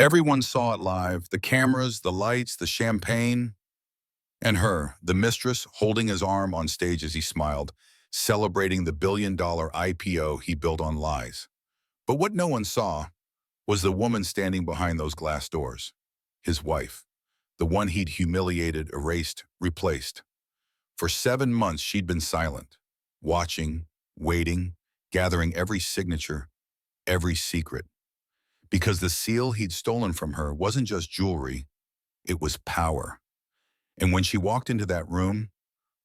Everyone saw it live, the cameras, the lights, the champagne, and her, the mistress, holding his arm on stage as he smiled, celebrating the billion-dollar IPO he built on lies. But what no one saw was the woman standing behind those glass doors, his wife, the one he'd humiliated, erased, replaced. For 7 months, she'd been silent, watching, waiting, gathering every signature, every secret. Because the seal he'd stolen from her wasn't just jewelry, it was power. And when she walked into that room,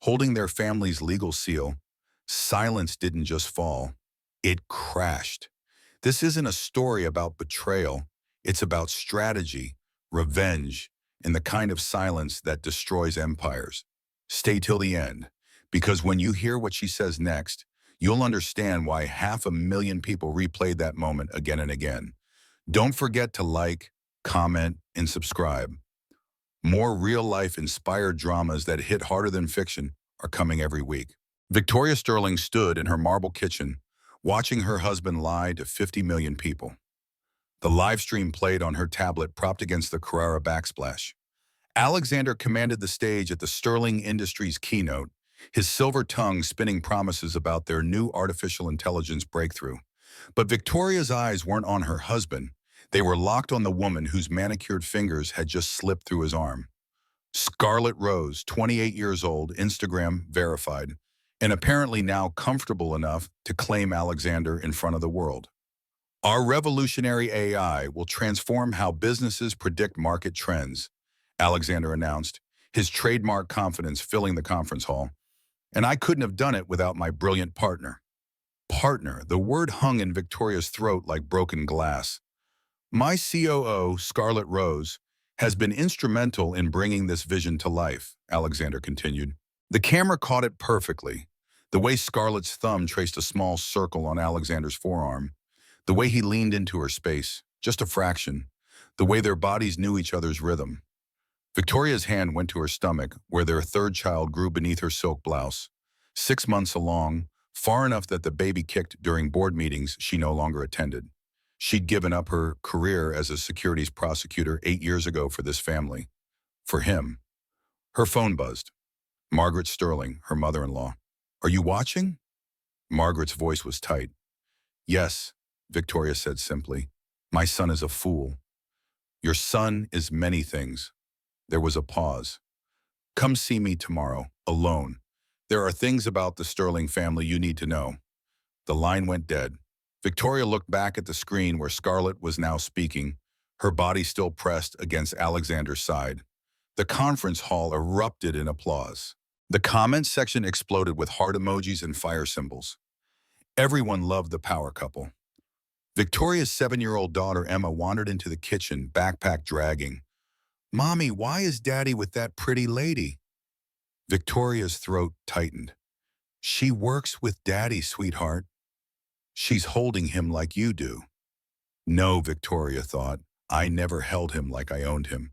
holding their family's legal seal, silence didn't just fall, it crashed. This isn't a story about betrayal, it's about strategy, revenge, and the kind of silence that destroys empires. Stay till the end, because when you hear what she says next, you'll understand why 500,000 people replayed that moment again and again. Don't forget to like, comment, and subscribe. More real-life inspired dramas that hit harder than fiction are coming every week. Victoria Sterling stood in her marble kitchen, watching her husband lie to 50 million people. The live stream played on her tablet propped against the Carrara backsplash. Alexander commanded the stage at the Sterling Industries keynote, his silver tongue spinning promises about their new artificial intelligence breakthrough. But Victoria's eyes weren't on her husband. They were locked on the woman whose manicured fingers had just slipped through his arm. Scarlett Rose, 28 years old, Instagram verified, and apparently now comfortable enough to claim Alexander in front of the world. Our revolutionary AI will transform how businesses predict market trends, Alexander announced, his trademark confidence filling the conference hall. And I couldn't have done it without my brilliant partner. Partner, the word hung in Victoria's throat like broken glass. My COO, Scarlett Rose, has been instrumental in bringing this vision to life, Alexander continued. The camera caught it perfectly. The way Scarlett's thumb traced a small circle on Alexander's forearm. The way he leaned into her space, just a fraction. The way their bodies knew each other's rhythm. Victoria's hand went to her stomach, where their third child grew beneath her silk blouse. 6 months along, far enough that the baby kicked during board meetings she no longer attended. She'd given up her career as a securities prosecutor 8 years ago for this family. For him. Her phone buzzed. Margaret Sterling, her mother-in-law. "Are you watching?" Margaret's voice was tight. "Yes," Victoria said simply. "My son is a fool." "Your son is many things." There was a pause. "Come see me tomorrow, alone. There are things about the Sterling family you need to know." The line went dead. Victoria looked back at the screen where Scarlett was now speaking, her body still pressed against Alexander's side. The conference hall erupted in applause. The comments section exploded with heart emojis and fire symbols. Everyone loved the power couple. Victoria's 7-year-old daughter Emma wandered into the kitchen, backpack dragging. "Mommy, why is Daddy with that pretty lady?" Victoria's throat tightened. "She works with Daddy, sweetheart. She's holding him like you do." No, Victoria thought. I never held him like I owned him.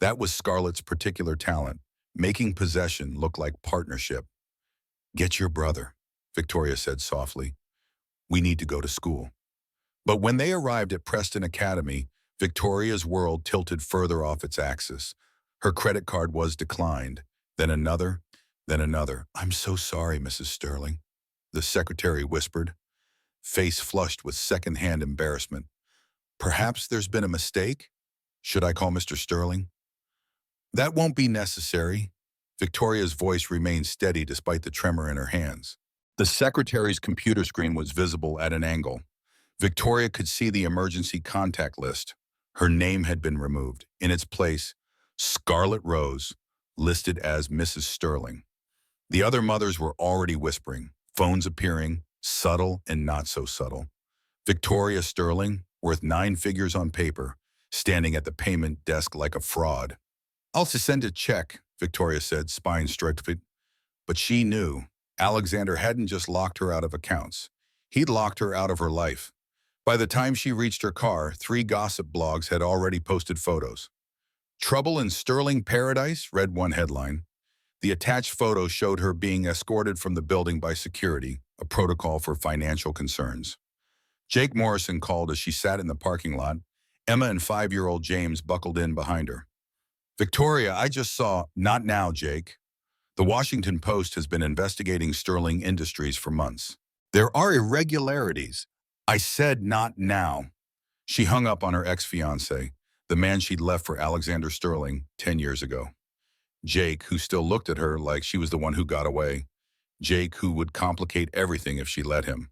That was Scarlett's particular talent, making possession look like partnership. "Get your brother," Victoria said softly. "We need to go to school." But when they arrived at Preston Academy, Victoria's world tilted further off its axis. Her credit card was declined. Then another, then another. "I'm so sorry, Mrs. Sterling," the secretary whispered, face flushed with second-hand embarrassment. "Perhaps there's been a mistake? Should I call Mr. Sterling?" "That won't be necessary." Victoria's voice remained steady despite the tremor in her hands. The secretary's computer screen was visible at an angle. Victoria could see the emergency contact list. Her name had been removed. In its place, Scarlett Rose, listed as Mrs. Sterling. The other mothers were already whispering, phones appearing, subtle and not so subtle. Victoria Sterling, worth 9 figures on paper, standing at the payment desk like a fraud. "I'll send a check," Victoria said, spine straight. But she knew Alexander hadn't just locked her out of accounts. He'd locked her out of her life. By the time she reached her car, 3 gossip blogs had already posted photos. "Trouble in Sterling Paradise," read one headline. The attached photo showed her being escorted from the building by security, a protocol for financial concerns. Jake Morrison called as she sat in the parking lot, Emma and 5-year-old James buckled in behind her. Victoria, I just saw, not now, Jake. The Washington Post has been investigating Sterling Industries for months. There are irregularities. I said not now. She hung up on her ex-fiancé, the man she'd left for Alexander Sterling 10 years ago. Jake, who still looked at her like she was the one who got away. Jake, who would complicate everything if she let him.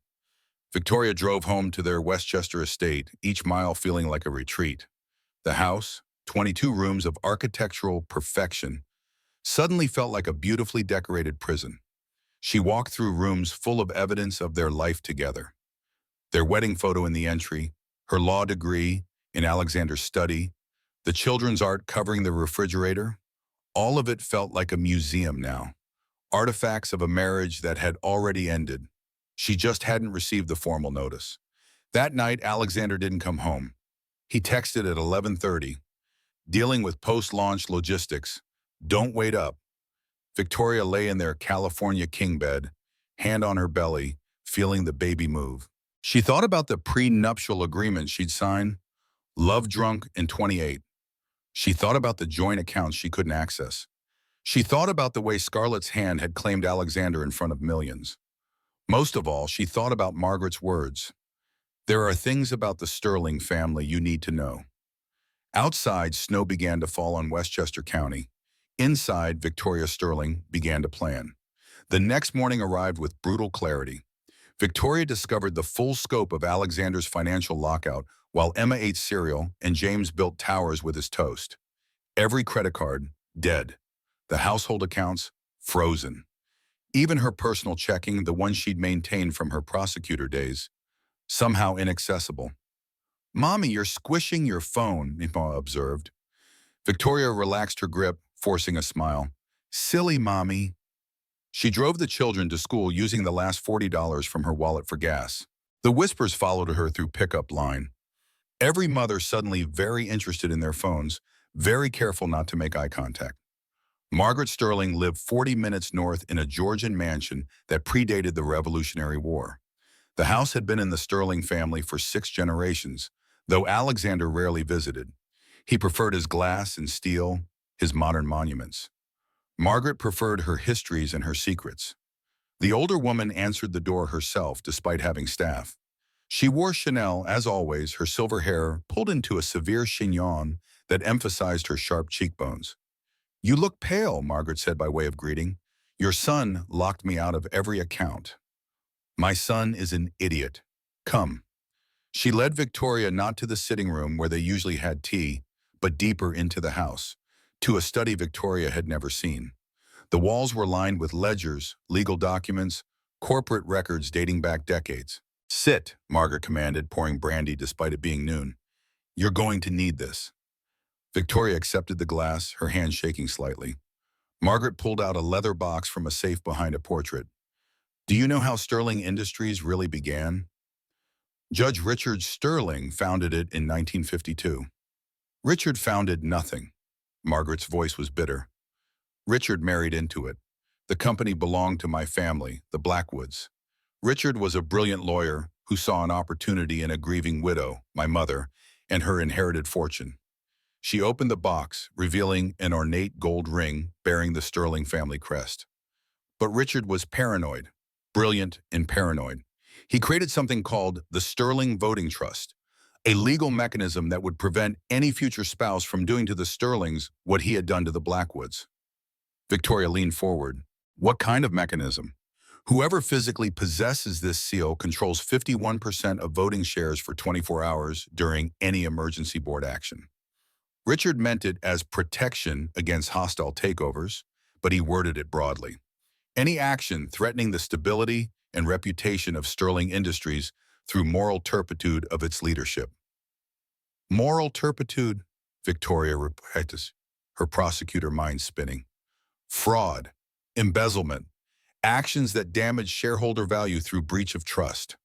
Victoria drove home to their Westchester estate, each mile feeling like a retreat. The house, 22 rooms of architectural perfection, suddenly felt like a beautifully decorated prison. She walked through rooms full of evidence of their life together. Their wedding photo in the entry, her law degree in Alexander's study, the children's art covering the refrigerator, all of it felt like a museum now. Artifacts of a marriage that had already ended. She just hadn't received the formal notice. That night, Alexander didn't come home. He texted at 11:30, dealing with post-launch logistics. Don't wait up. Victoria lay in their California king bed, hand on her belly, feeling the baby move. She thought about the prenuptial agreement she'd signed, love drunk in 28. She thought about the joint accounts she couldn't access. She thought about the way Scarlett's hand had claimed Alexander in front of millions. Most of all, she thought about Margaret's words. There are things about the Sterling family you need to know. Outside, snow began to fall on Westchester County. Inside, Victoria Sterling began to plan. The next morning arrived with brutal clarity. Victoria discovered the full scope of Alexander's financial lockout while Emma ate cereal and James built towers with his toast. Every credit card, dead. The household accounts, frozen. Even her personal checking, the one she'd maintained from her prosecutor days, somehow inaccessible. Mommy, you're squishing your phone, Emma observed. Victoria relaxed her grip, forcing a smile. Silly Mommy. She drove the children to school using the last $40 from her wallet for gas. The whispers followed her through pickup line. Every mother suddenly very interested in their phones, very careful not to make eye contact. Margaret Sterling lived 40 minutes north in a Georgian mansion that predated the Revolutionary War. The house had been in the Sterling family for 6 generations, though Alexander rarely visited. He preferred his glass and steel, his modern monuments. Margaret preferred her histories and her secrets. The older woman answered the door herself despite having staff. She wore Chanel, as always, her silver hair pulled into a severe chignon that emphasized her sharp cheekbones. You look pale, Margaret said by way of greeting. Your son locked me out of every account. My son is an idiot. Come. She led Victoria not to the sitting room where they usually had tea, but deeper into the house, to a study Victoria had never seen. The walls were lined with ledgers, legal documents, corporate records dating back decades. Sit, Margaret commanded, pouring brandy despite it being noon. You're going to need this. Victoria accepted the glass, her hand shaking slightly. Margaret pulled out a leather box from a safe behind a portrait. Do you know how Sterling Industries really began? Judge Richard Sterling founded it in 1952. Richard founded nothing. Margaret's voice was bitter. Richard married into it. The company belonged to my family, the Blackwoods. Richard was a brilliant lawyer who saw an opportunity in a grieving widow, my mother, and her inherited fortune. She opened the box, revealing an ornate gold ring bearing the Sterling family crest. But Richard was paranoid, brilliant and paranoid. He created something called the Sterling Voting Trust, a legal mechanism that would prevent any future spouse from doing to the Sterlings what he had done to the Blackwoods. Victoria leaned forward. What kind of mechanism? Whoever physically possesses this seal controls 51% of voting shares for 24 hours during any emergency board action. Richard meant it as protection against hostile takeovers, but he worded it broadly. Any action threatening the stability and reputation of Sterling Industries through moral turpitude of its leadership. Moral turpitude, Victoria repeated, her prosecutor mind spinning. Fraud, embezzlement, actions that damage shareholder value through breach of trust.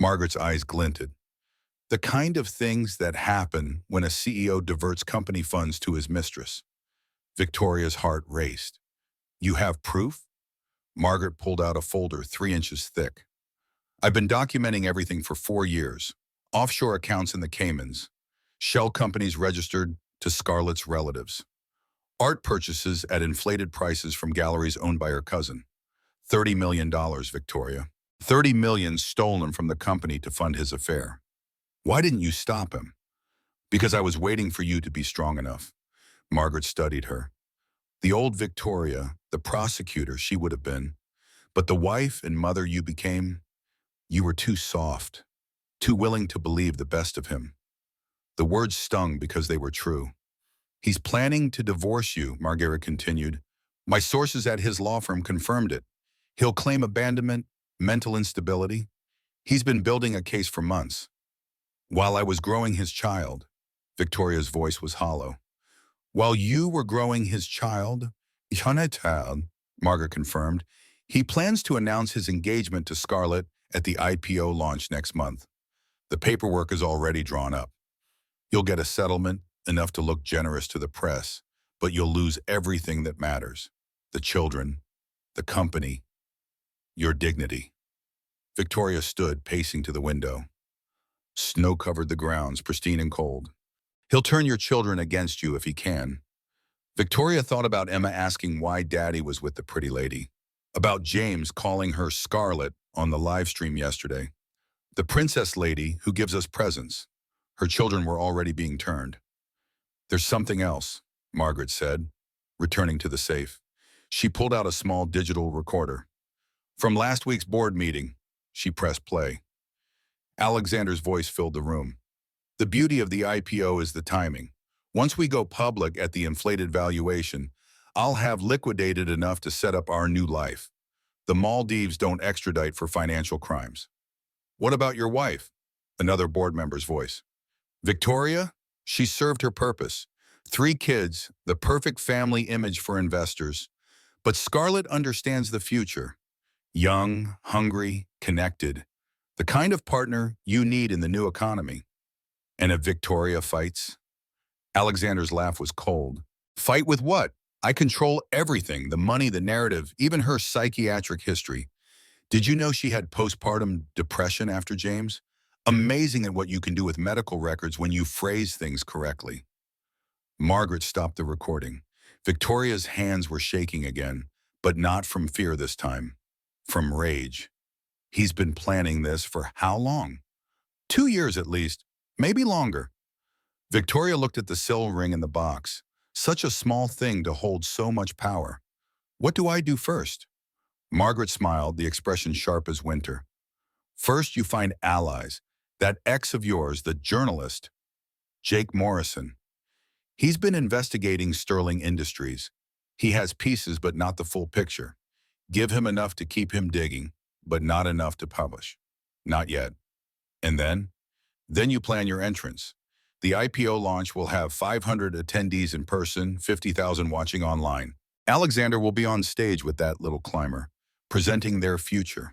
Margaret's eyes glinted. The kind of things that happen when a CEO diverts company funds to his mistress. Victoria's heart raced. You have proof? Margaret pulled out a folder 3 inches thick. I've been documenting everything for 4 years. Offshore accounts in the Caymans. Shell companies registered to Scarlett's relatives. Art purchases at inflated prices from galleries owned by her cousin. $30 million, Victoria. 30 million stolen from the company to fund his affair. Why didn't you stop him? Because I was waiting for you to be strong enough. Margaret studied her. The old Victoria, the prosecutor she would have been, but the wife and mother you became, you were too soft, too willing to believe the best of him. The words stung because they were true. He's planning to divorce you, Margaret continued. My sources at his law firm confirmed it. He'll claim abandonment, mental instability. He's been building a case for months. While I was growing his child, Victoria's voice was hollow. While you were growing his child, Margaret confirmed, he plans to announce his engagement to Scarlett at the IPO launch next month. The paperwork is already drawn up. You'll get a settlement, enough to look generous to the press, but you'll lose everything that matters. The children, the company, your dignity. Victoria stood, pacing to the window. Snow covered the grounds, pristine and cold. He'll turn your children against you if he can. Victoria thought about Emma asking why Daddy was with the pretty lady, about James calling her Scarlett on the live stream yesterday. The princess lady who gives us presents. Her children were already being turned. There's something else, Margaret said, returning to the safe. She pulled out a small digital recorder. From last week's board meeting, she pressed play. Alexander's voice filled the room. The beauty of the IPO is the timing. Once we go public at the inflated valuation, I'll have liquidated enough to set up our new life. The Maldives don't extradite for financial crimes. What about your wife? Another board member's voice. Victoria? She served her purpose. 3 kids, the perfect family image for investors. But Scarlett understands the future. Young, hungry, connected. The kind of partner you need in the new economy. And if Victoria fights? Alexander's laugh was cold. Fight with what? I control everything, the money, the narrative, even her psychiatric history. Did you know she had postpartum depression after James? Amazing at what you can do with medical records when you phrase things correctly. Margaret stopped the recording. Victoria's hands were shaking again, but not from fear this time. From rage. He's been planning this for how long? 2 years at least, maybe longer. Victoria looked at the silver ring in the box. Such a small thing to hold so much power. What do I do first? Margaret smiled, the expression sharp as winter. First, you find allies. That ex of yours, the journalist, Jake Morrison. He's been investigating Sterling Industries. He has pieces, but not the full picture. Give him enough to keep him digging, but not enough to publish. Not yet. And then? Then you plan your entrance. The IPO launch will have 500 attendees in person, 50,000 watching online. Alexander will be on stage with that little climber, presenting their future.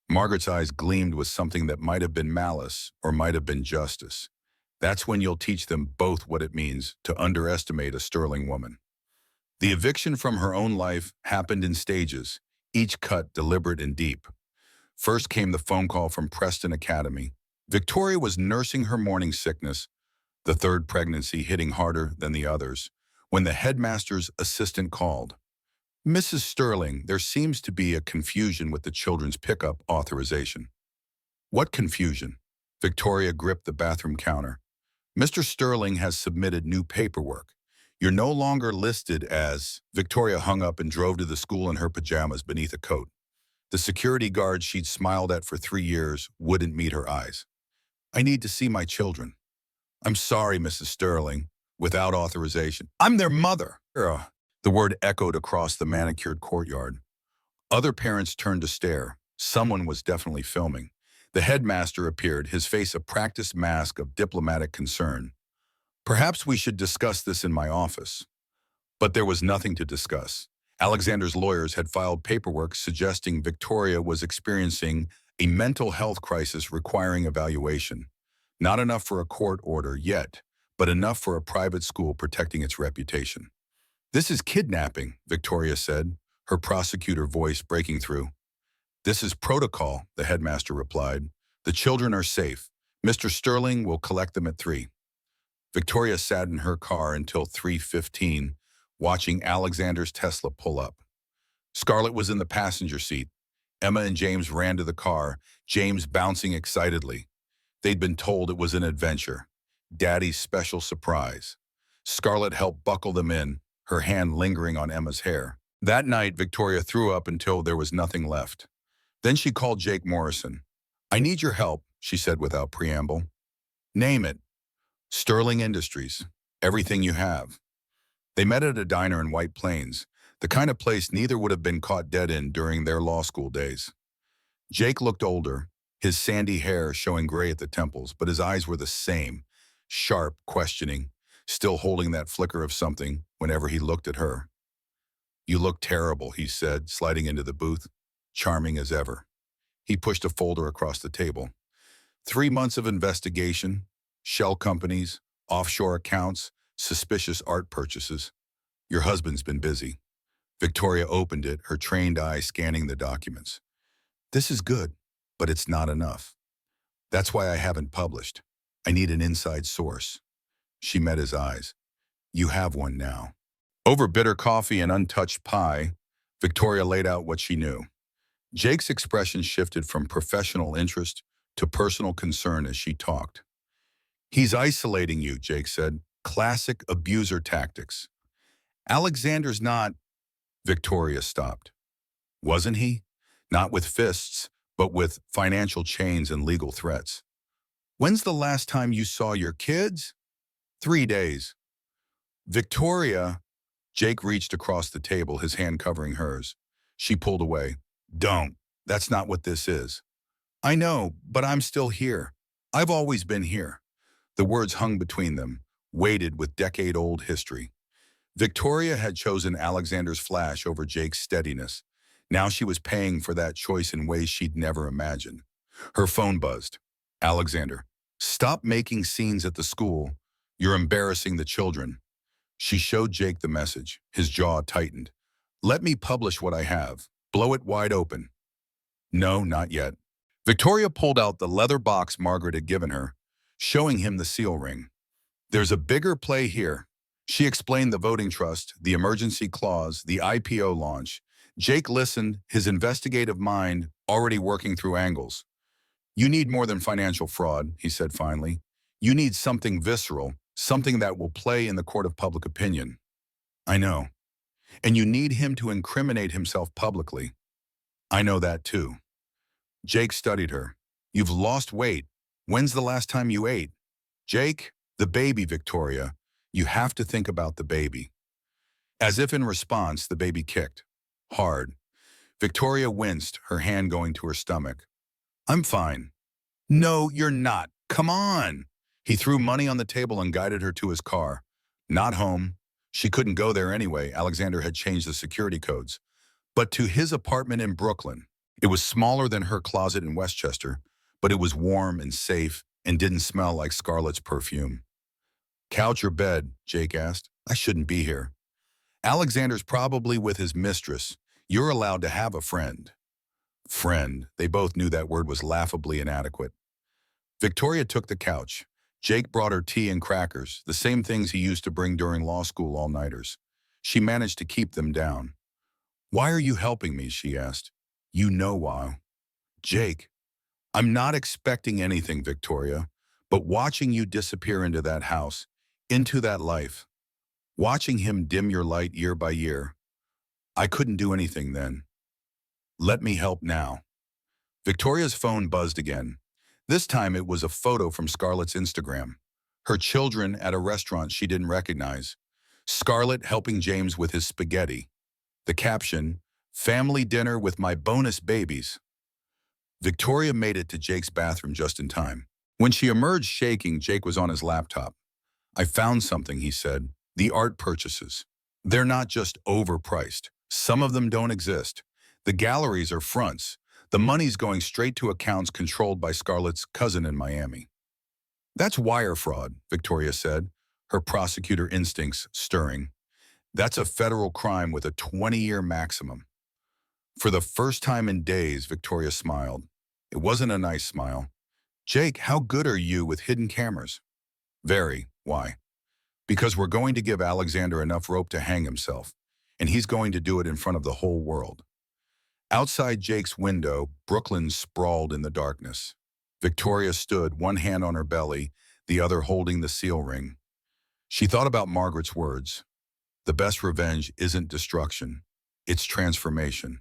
Margaret's eyes gleamed with something that might have been malice or might have been justice. That's when you'll teach them both what it means to underestimate a Sterling woman. The eviction from her own life happened in stages, each cut deliberate and deep. First came the phone call from Preston Academy. Victoria was nursing her morning sickness, the third pregnancy hitting harder than the others, when the headmaster's assistant called. Mrs. Sterling, there seems to be a confusion with the children's pickup authorization. What confusion? Victoria gripped the bathroom counter. Mr. Sterling has submitted new paperwork. You're no longer listed as... Victoria hung up and drove to the school in her pajamas beneath a coat. The security guard she'd smiled at for 3 years wouldn't meet her eyes. I need to see my children. I'm sorry, Mrs. Sterling. Without authorization. I'm their mother. The word echoed across the manicured courtyard. Other parents turned to stare. Someone was definitely filming. The headmaster appeared, his face a practiced mask of diplomatic concern. Perhaps we should discuss this in my office. But there was nothing to discuss. Alexander's lawyers had filed paperwork suggesting Victoria was experiencing a mental health crisis requiring evaluation. Not enough for a court order yet, but enough for a private school protecting its reputation. This is kidnapping, Victoria said, her prosecutor voice breaking through. This is protocol, the headmaster replied. The children are safe. Mr. Sterling will collect them at 3. Victoria sat in her car until 3:15, watching Alexander's Tesla pull up. Scarlett was in the passenger seat. Emma and James ran to the car, James bouncing excitedly. They'd been told it was an adventure. Daddy's special surprise. Scarlett helped buckle them in, her hand lingering on Emma's hair. That night, Victoria threw up until there was nothing left. Then she called Jake Morrison. "I need your help," she said without preamble. "Name it." "Sterling Industries. Everything you have." They met at a diner in White Plains, the kind of place neither would have been caught dead in during their law school days. Jake looked older, his sandy hair showing gray at the temples, but his eyes were the same, sharp, questioning, still holding that flicker of something whenever he looked at her. "You look terrible," he said, sliding into the booth, charming as ever. He pushed a folder across the table. 3 months of investigation, shell companies, offshore accounts, suspicious art purchases. Your husband's been busy. Victoria opened it, her trained eye scanning the documents. "This is good, but it's not enough. That's why I haven't published. I need an inside source." She met his eyes. "You have one now." Over bitter coffee and untouched pie, Victoria laid out what she knew. Jake's expression shifted from professional interest to personal concern as she talked. "He's isolating you," Jake said. "Classic abuser tactics." "Alexander's not—" Victoria stopped. "Wasn't he? Not with fists, but with financial chains and legal threats." "When's the last time you saw your kids?" 3 days. "Victoria—" Jake reached across the table, his hand covering hers. She pulled away. "Don't. That's not what this is." "I know, but I'm still here. I've always been here." The words hung between them, weighted with decade-old history. Victoria had chosen Alexander's flash over Jake's steadiness. Now she was paying for that choice in ways she'd never imagined. Her phone buzzed. "Alexander, stop making scenes at the school. You're embarrassing the children." She showed Jake the message. His jaw tightened. "Let me publish what I have. Blow it wide open." "No, not yet." Victoria pulled out the leather box Margaret had given her, showing him the seal ring. "There's a bigger play here." She explained the voting trust, the emergency clause, the IPO launch. Jake listened, his investigative mind already working through angles. "You need more than financial fraud," he said finally. "You need something visceral, something that will play in the court of public opinion." "I know." "And you need him to incriminate himself publicly." "I know that too." Jake studied her. "You've lost weight. When's the last time you ate?" "Jake, the baby, Victoria. You have to think about the baby." As if in response, the baby kicked. Hard. Victoria winced, her hand going to her stomach. "I'm fine." "No, you're not. Come on." He threw money on the table and guided her to his car. Not home. She couldn't go there anyway. Alexander had changed the security codes. But to his apartment in Brooklyn. It was smaller than her closet in Westchester, but it was warm and safe and didn't smell like Scarlett's perfume. "Couch or bed?" Jake asked. "I shouldn't be here." "Alexander's probably with his mistress. You're allowed to have a friend." Friend. They both knew that word was laughably inadequate. Victoria took the couch. Jake brought her tea and crackers, the same things he used to bring during law school all-nighters. She managed to keep them down. "Why are you helping me?" she asked. "You know why." "Jake, I'm not expecting anything, Victoria, but watching you disappear into that house, into that life, watching him dim your light year by year, I couldn't do anything then. Let me help now." Victoria's phone buzzed again. This time it was a photo from Scarlett's Instagram. Her children at a restaurant she didn't recognize. Scarlett helping James with his spaghetti. The caption, "Family dinner with my bonus babies." Victoria made it to Jake's bathroom just in time. When she emerged shaking, Jake was on his laptop. "I found something," he said. "The art purchases. They're not just overpriced. Some of them don't exist. The galleries are fronts. The money's going straight to accounts controlled by Scarlett's cousin in Miami." "That's wire fraud," Victoria said, her prosecutor instincts stirring. "That's a federal crime with a 20-year maximum." For the first time in days, Victoria smiled. It wasn't a nice smile. "Jake, how good are you with hidden cameras?" "Very. Why?" Because we're going to give Alexander enough rope to hang himself, and he's going to do it in front of the whole world. Outside Jake's window, Brooklyn sprawled in the darkness. Victoria stood, one hand on her belly, the other holding the seal ring. She thought about Margaret's words. The best revenge isn't destruction, it's transformation.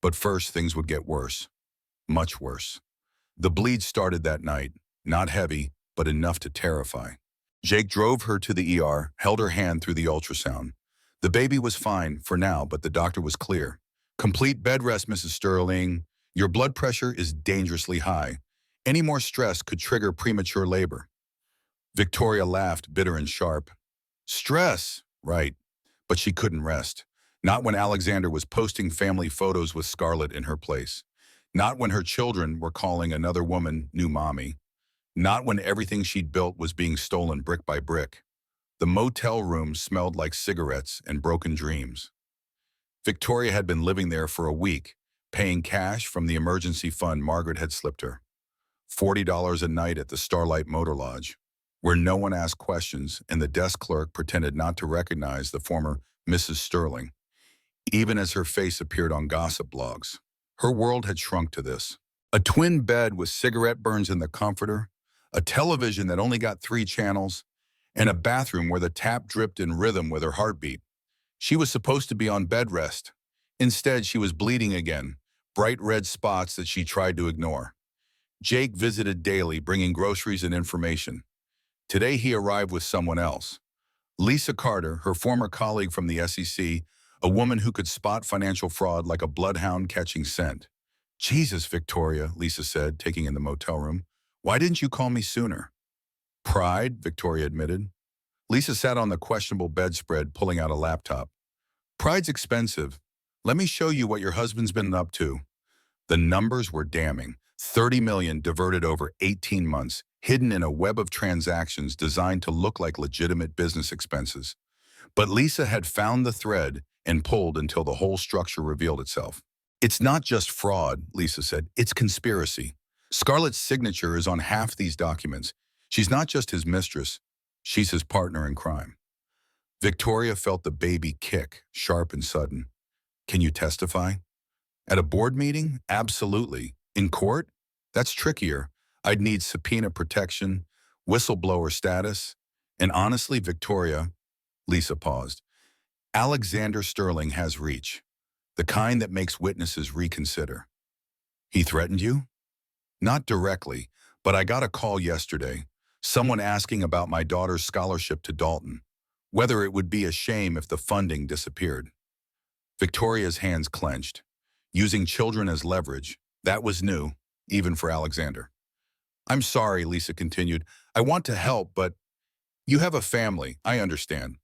But first, things would get worse. Much worse. The bleed started that night, not heavy, but enough to terrify. Jake drove her to the ER, held her hand through the ultrasound. The baby was fine for now, but the doctor was clear. Complete bed rest, Mrs. Sterling. Your blood pressure is dangerously high. Any more stress could trigger premature labor. Victoria laughed, bitter and sharp. Stress, right. But she couldn't rest. Not when Alexander was posting family photos with Scarlett in her place. Not when her children were calling another woman new mommy. Not when everything she'd built was being stolen brick by brick. The motel room smelled like cigarettes and broken dreams. Victoria had been living there for a week, paying cash from the emergency fund Margaret had slipped her. $40 a night at the Starlight Motor Lodge, where no one asked questions and the desk clerk pretended not to recognize the former Mrs. Sterling, even as her face appeared on gossip blogs. Her world had shrunk to this. A twin bed with cigarette burns in the comforter, a television that only got 3 channels, and a bathroom where the tap dripped in rhythm with her heartbeat. She was supposed to be on bed rest. Instead, she was bleeding again, bright red spots that she tried to ignore. Jake visited daily, bringing groceries and information. Today, he arrived with someone else. Lisa Carter, her former colleague from the SEC, a woman who could spot financial fraud like a bloodhound catching scent. Jesus, Victoria, Lisa said, taking in the motel room. Why didn't you call me sooner? Pride, Victoria admitted. Lisa sat on the questionable bedspread, pulling out a laptop. Pride's expensive. Let me show you what your husband's been up to. The numbers were damning. 30 million diverted over 18 months, hidden in a web of transactions designed to look like legitimate business expenses. But Lisa had found the thread and pulled until the whole structure revealed itself. It's not just fraud, Lisa said. It's conspiracy. Scarlett's signature is on half these documents. She's not just his mistress. She's his partner in crime. Victoria felt the baby kick, sharp and sudden. Can you testify? At a board meeting? Absolutely. In court? That's trickier. I'd need subpoena protection, whistleblower status, and honestly, Victoria, Lisa paused. Alexander Sterling has reach, the kind that makes witnesses reconsider. He threatened you? Not directly, but I got a call yesterday, someone asking about my daughter's scholarship to Dalton, whether it would be a shame if the funding disappeared. Victoria's hands clenched. Using children as leverage, that was new, even for Alexander. I'm sorry, Lisa continued. I want to help, but you have a family, I understand.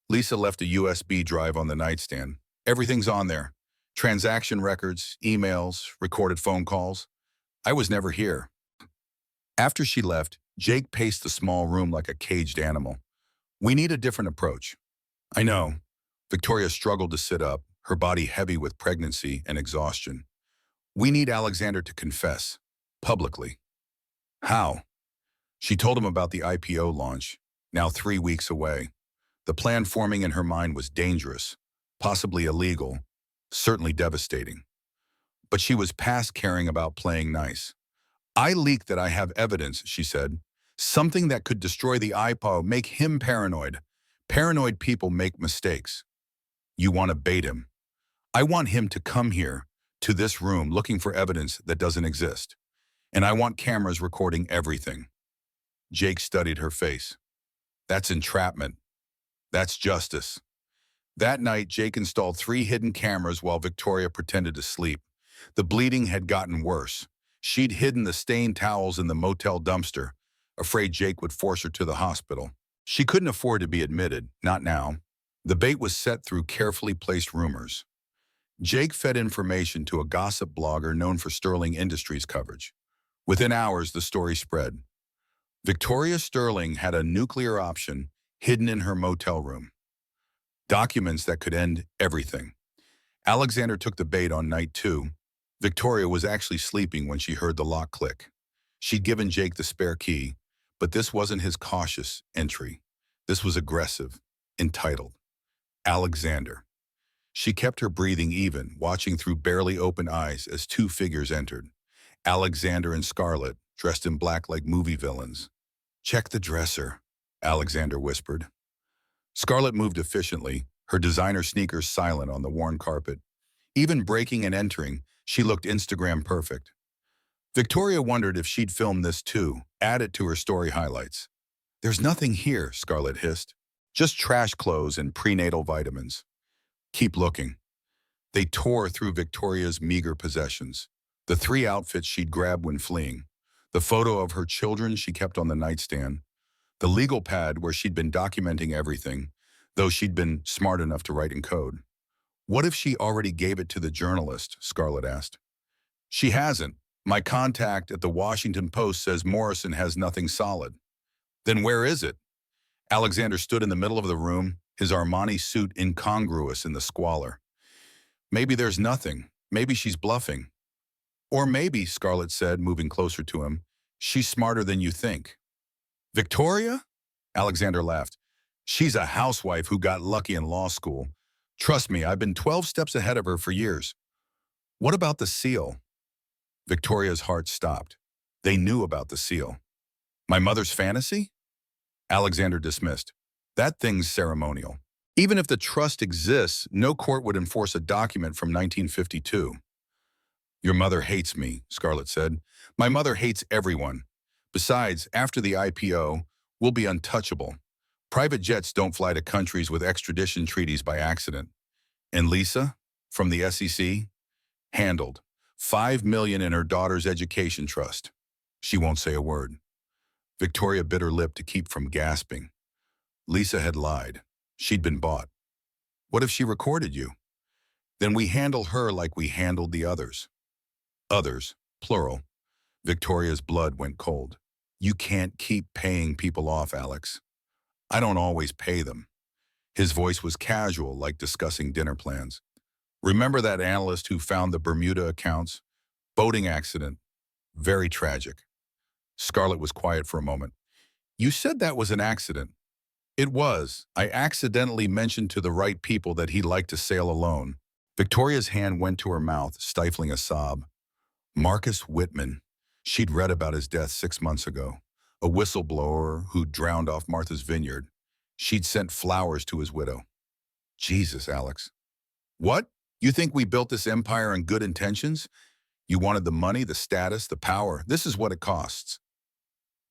Lisa left a USB drive on the nightstand. Everything's on there. Transaction records, emails, recorded phone calls. I was never here. After she left, Jake paced the small room like a caged animal. We need a different approach. I know. Victoria struggled to sit up, her body heavy with pregnancy and exhaustion. We need Alexander to confess, publicly. How? She told him about the IPO launch, now 3 weeks away. The plan forming in her mind was dangerous, possibly illegal, certainly devastating. But she was past caring about playing nice. I leaked that I have evidence, she said. Something that could destroy the IPO, make him paranoid. Paranoid people make mistakes. You want to bait him. I want him to come here, to this room, looking for evidence that doesn't exist. And I want cameras recording everything. Jake studied her face. That's entrapment. That's justice. That night, Jake installed 3 hidden cameras while Victoria pretended to sleep. The bleeding had gotten worse. She'd hidden the stained towels in the motel dumpster, afraid Jake would force her to the hospital. She couldn't afford to be admitted, not now. The bait was set through carefully placed rumors. Jake fed information to a gossip blogger known for Sterling Industries coverage. Within hours, the story spread. Victoria Sterling had a nuclear option hidden in her motel room. Documents that could end everything. Alexander took the bait on night 2. Victoria was actually sleeping when she heard the lock click. She'd given Jake the spare key, but this wasn't his cautious entry. This was aggressive, entitled. Alexander. She kept her breathing even, watching through barely open eyes as two figures entered. Alexander and Scarlett, dressed in black like movie villains. "Check the dresser," Alexander whispered. Scarlett moved efficiently, her designer sneakers silent on the worn carpet. Even breaking and entering, she looked Instagram perfect. Victoria wondered if she'd film this too, add it to her story highlights. "There's nothing here," Scarlett hissed. "Just trash clothes and prenatal vitamins." "Keep looking." They tore through Victoria's meager possessions. The 3 outfits she'd grabbed when fleeing. The photo of her children she kept on the nightstand. The legal pad where she'd been documenting everything, though she'd been smart enough to write in code. "What if she already gave it to the journalist?" Scarlett asked. "She hasn't. My contact at the Washington Post says Morrison has nothing solid." "Then where is it?" Alexander stood in the middle of the room, his Armani suit incongruous in the squalor. "Maybe there's nothing. Maybe she's bluffing." "Or maybe," Scarlett said, moving closer to him, "she's smarter than you think." "Victoria?" Alexander laughed. "She's a housewife who got lucky in law school. Trust me, I've been 12 steps ahead of her for years." "What about the seal?" Victoria's heart stopped. They knew about the seal. "My mother's fantasy?" Alexander dismissed. "That thing's ceremonial. Even if the trust exists, no court would enforce a document from 1952. "Your mother hates me," Scarlett said. "My mother hates everyone. Besides, after the IPO, we'll be untouchable. Private jets don't fly to countries with extradition treaties by accident." "And Lisa, from the SEC?" "Handled. $5 million in her daughter's education trust." "She won't say a word." Victoria bit her lip to keep from gasping. Lisa had lied. She'd been bought. "What if she recorded you?" "Then we handle her like we handled the others." "Others," plural. Victoria's blood went cold. "You can't keep paying people off, Alex." "I don't always pay them." His voice was casual, like discussing dinner plans. "Remember that analyst who found the Bermuda accounts? Boating accident. Very tragic." Scarlett was quiet for a moment. "You said that was an accident." "It was. I accidentally mentioned to the right people that he'd like to sail alone." Victoria's hand went to her mouth, stifling a sob. Marcus Whitman. She'd read about his death 6 months ago. A whistleblower who'd drowned off Martha's Vineyard. She'd sent flowers to his widow. Jesus, Alex. "What? You think we built this empire on good intentions? You wanted the money, the status, the power. This is what it costs."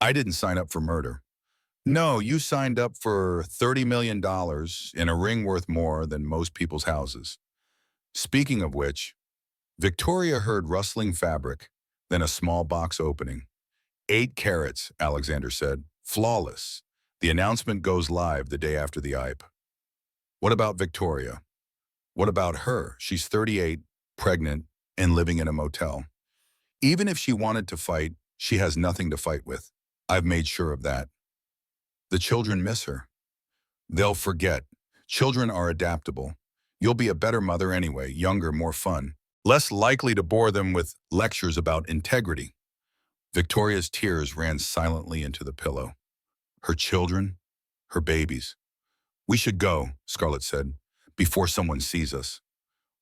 "I didn't sign up for murder." "No, you signed up for $30 million in a ring worth more than most people's houses." Speaking of which, Victoria heard rustling fabric, then a small box opening. 8 carats, Alexander said. "Flawless. The announcement goes live the day after the IPO." What about Victoria? What about her? She's 38, pregnant, and living in a motel. Even if she wanted to fight, she has nothing to fight with. I've made sure of that. The children miss her. They'll forget. Children are adaptable. You'll be a better mother anyway, younger, more fun. Less likely to bore them with lectures about integrity. Victoria's tears ran silently into the pillow. Her children, her babies. "We should go," Scarlett said, "before someone sees us."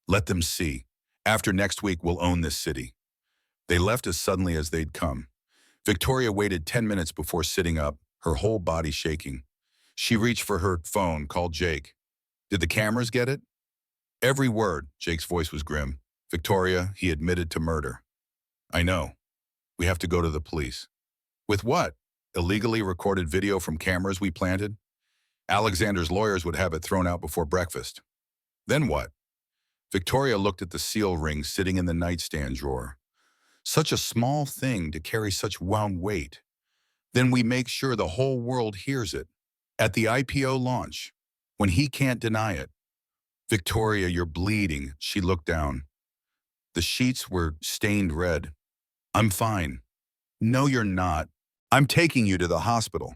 "Let them see. After next week, we'll own this city." They left as suddenly as they'd come. Victoria waited 10 minutes before sitting up, her whole body shaking. She reached for her phone, called Jake. "Did the cameras get it?" "Every word." Jake's voice was grim. "Victoria, he admitted to murder." "I know. We have to go to the police." "With what? Illegally recorded video from cameras we planted?" "Alexander's lawyers would have it thrown out before breakfast." "Then what?" Victoria looked at the seal ring sitting in the nightstand drawer. Such a small thing to carry such wound weight. "Then we make sure the whole world hears it. At the IPO launch, when he can't deny it." "Victoria, you're bleeding." She looked down. The sheets were stained red. "I'm fine." "No, you're not. I'm taking you to the hospital."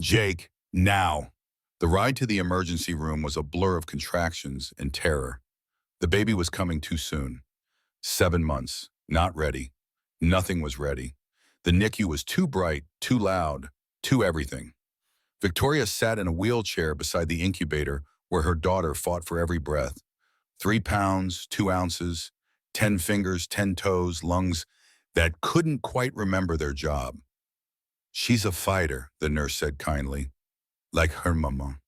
"Jake, now." The ride to the emergency room was a blur of contractions and terror. The baby was coming too soon. 7 months, not ready. Nothing was ready. The NICU was too bright, too loud, too everything. Victoria sat in a wheelchair beside the incubator where her daughter fought for every breath. 3 pounds, 2 ounces, 10 fingers, 10 toes, lungs that couldn't quite remember their job. She's a fighter, the nurse said kindly, like her mama.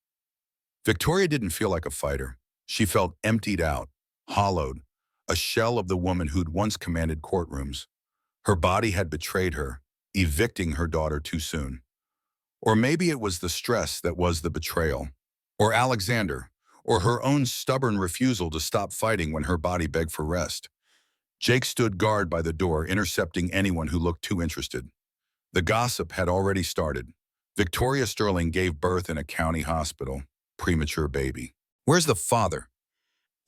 Victoria didn't feel like a fighter. She felt emptied out, hollowed, a shell of the woman who'd once commanded courtrooms. Her body had betrayed her, evicting her daughter too soon. Or maybe it was the stress that was the betrayal. Or Alexander, or her own stubborn refusal to stop fighting when her body begged for rest. Jake stood guard by the door, intercepting anyone who looked too interested. The gossip had already started. Victoria Sterling gave birth in a county hospital. Premature baby. Where's the father?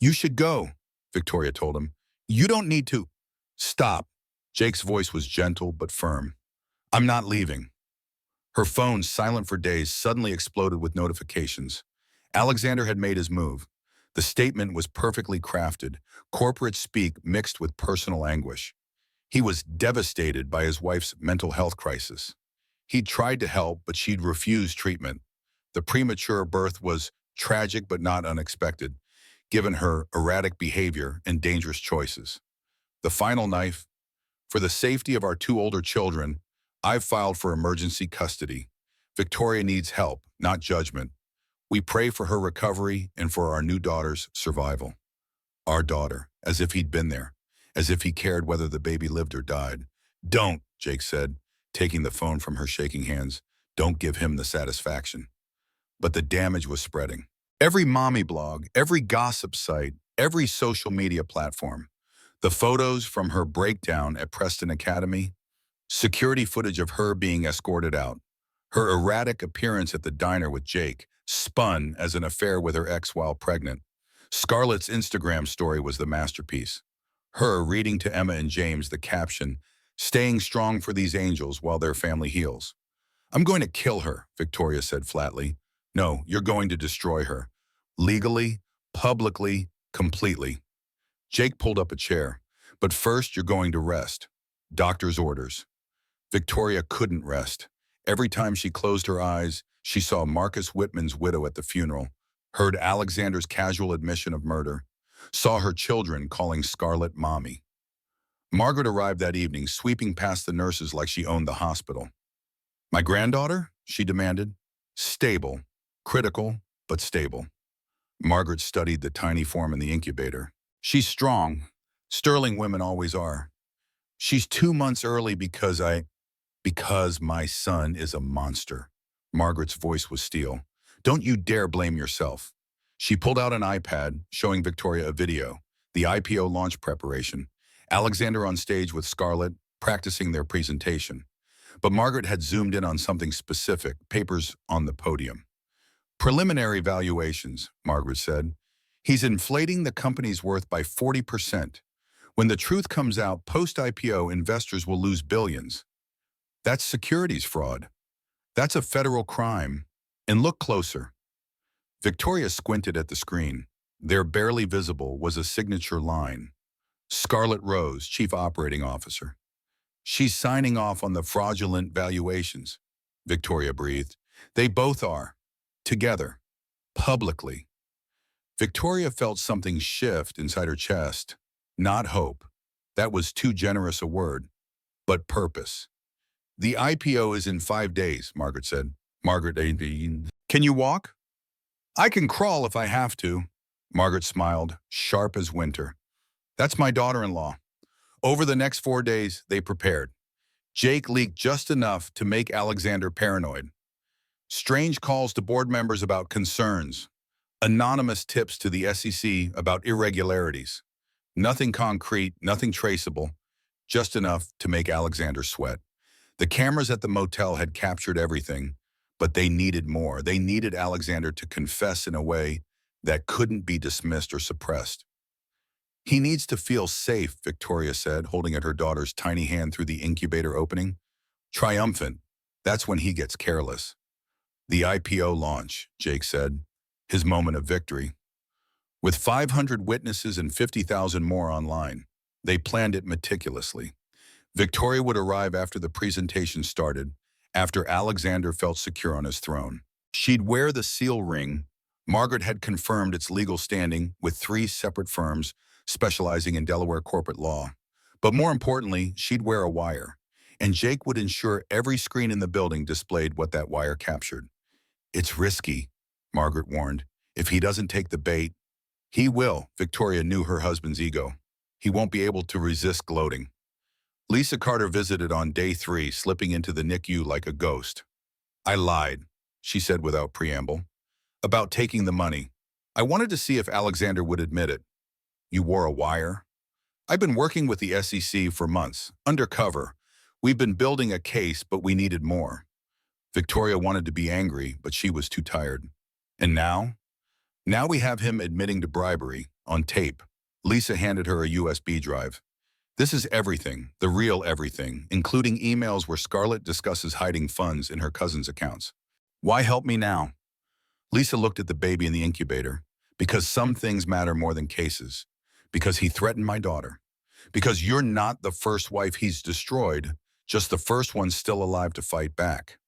You should go, Victoria told him. You don't need to. Stop. Jake's voice was gentle but firm. I'm not leaving. Her phone, silent for days, suddenly exploded with notifications. Alexander had made his move. The statement was perfectly crafted, corporate speak mixed with personal anguish. He was devastated by his wife's mental health crisis. He'd tried to help, but she'd refused treatment. The premature birth was tragic but not unexpected, given her erratic behavior and dangerous choices. The final knife, for the safety of our 2 older children, I've filed for emergency custody. Victoria needs help, not judgment. We pray for her recovery and for our new daughter's survival. Our daughter, as if he'd been there, as if he cared whether the baby lived or died. Don't, Jake said, taking the phone from her shaking hands. Don't give him the satisfaction. But the damage was spreading. Every mommy blog, every gossip site, every social media platform. The photos from her breakdown at Preston Academy, security footage of her being escorted out, her erratic appearance at the diner with Jake, spun as an affair with her ex while pregnant. Scarlett's Instagram story was the masterpiece. Her reading to Emma and James the caption, "Staying strong for these angels while their family heals." I'm going to kill her, Victoria said flatly. No, you're going to destroy her. Legally, publicly, completely. Jake pulled up a chair. But first, you're going to rest. Doctor's orders. Victoria couldn't rest. Every time she closed her eyes, she saw Marcus Whitman's widow at the funeral, heard Alexander's casual admission of murder, saw her children calling Scarlett mommy. Margaret arrived that evening, sweeping past the nurses like she owned the hospital. My granddaughter? She demanded. Stable. Critical, but stable. Margaret studied the tiny form in the incubator. She's strong. Sterling women always are. She's 2 months early because my son is a monster. Margaret's voice was steel. Don't you dare blame yourself. She pulled out an iPad, showing Victoria a video, the IPO launch preparation, Alexander on stage with Scarlett, practicing their presentation. But Margaret had zoomed in on something specific, papers on the podium. Preliminary valuations, Margaret said. He's inflating the company's worth by 40%. When the truth comes out, post-IPO investors will lose billions. That's securities fraud. That's a federal crime. And look closer. Victoria squinted at the screen. There, barely visible, was a signature line. Scarlett Rose, Chief Operating Officer. She's signing off on the fraudulent valuations, Victoria breathed. They both are. Together. Publicly. Victoria felt something shift inside her chest. Not hope. That was too generous a word. But purpose. The IPO is in 5 days, Margaret said. Margaret, can you walk? I can crawl if I have to. Margaret smiled, sharp as winter. That's my daughter-in-law. Over the next 4 days, they prepared. Jake leaked just enough to make Alexander paranoid. Strange calls to board members about concerns. Anonymous tips to the SEC about irregularities. Nothing concrete, nothing traceable, just enough to make Alexander sweat. The cameras at the motel had captured everything, but they needed more. They needed Alexander to confess in a way that couldn't be dismissed or suppressed. He needs to feel safe, Victoria said, holding at her daughter's tiny hand through the incubator opening. Triumphant. That's when he gets careless. The IPO launch, Jake said, his moment of victory. With 500 witnesses and 50,000 more online, they planned it meticulously. Victoria would arrive after the presentation started, after Alexander felt secure on his throne. She'd wear the seal ring. Margaret had confirmed its legal standing with 3 separate firms specializing in Delaware corporate law. But more importantly, she'd wear a wire, and Jake would ensure every screen in the building displayed what that wire captured. "It's risky," Margaret warned. "If he doesn't take the bait, he will." Victoria knew her husband's ego. He won't be able to resist gloating. Lisa Carter visited on day 3, slipping into the NICU like a ghost. "I lied," she said without preamble, "about taking the money. I wanted to see if Alexander would admit it." "You wore a wire?" "I've been working with the SEC for months, undercover. We've been building a case, but we needed more." Victoria wanted to be angry, but she was too tired. "And now?" "Now we have him admitting to bribery, on tape." Lisa handed her a USB drive. "This is everything, the real everything, including emails where Scarlett discusses hiding funds in her cousin's accounts." "Why help me now?" Lisa looked at the baby in the incubator. "Because some things matter more than cases. Because he threatened my daughter. Because you're not the first wife he's destroyed, just the first one still alive to fight back."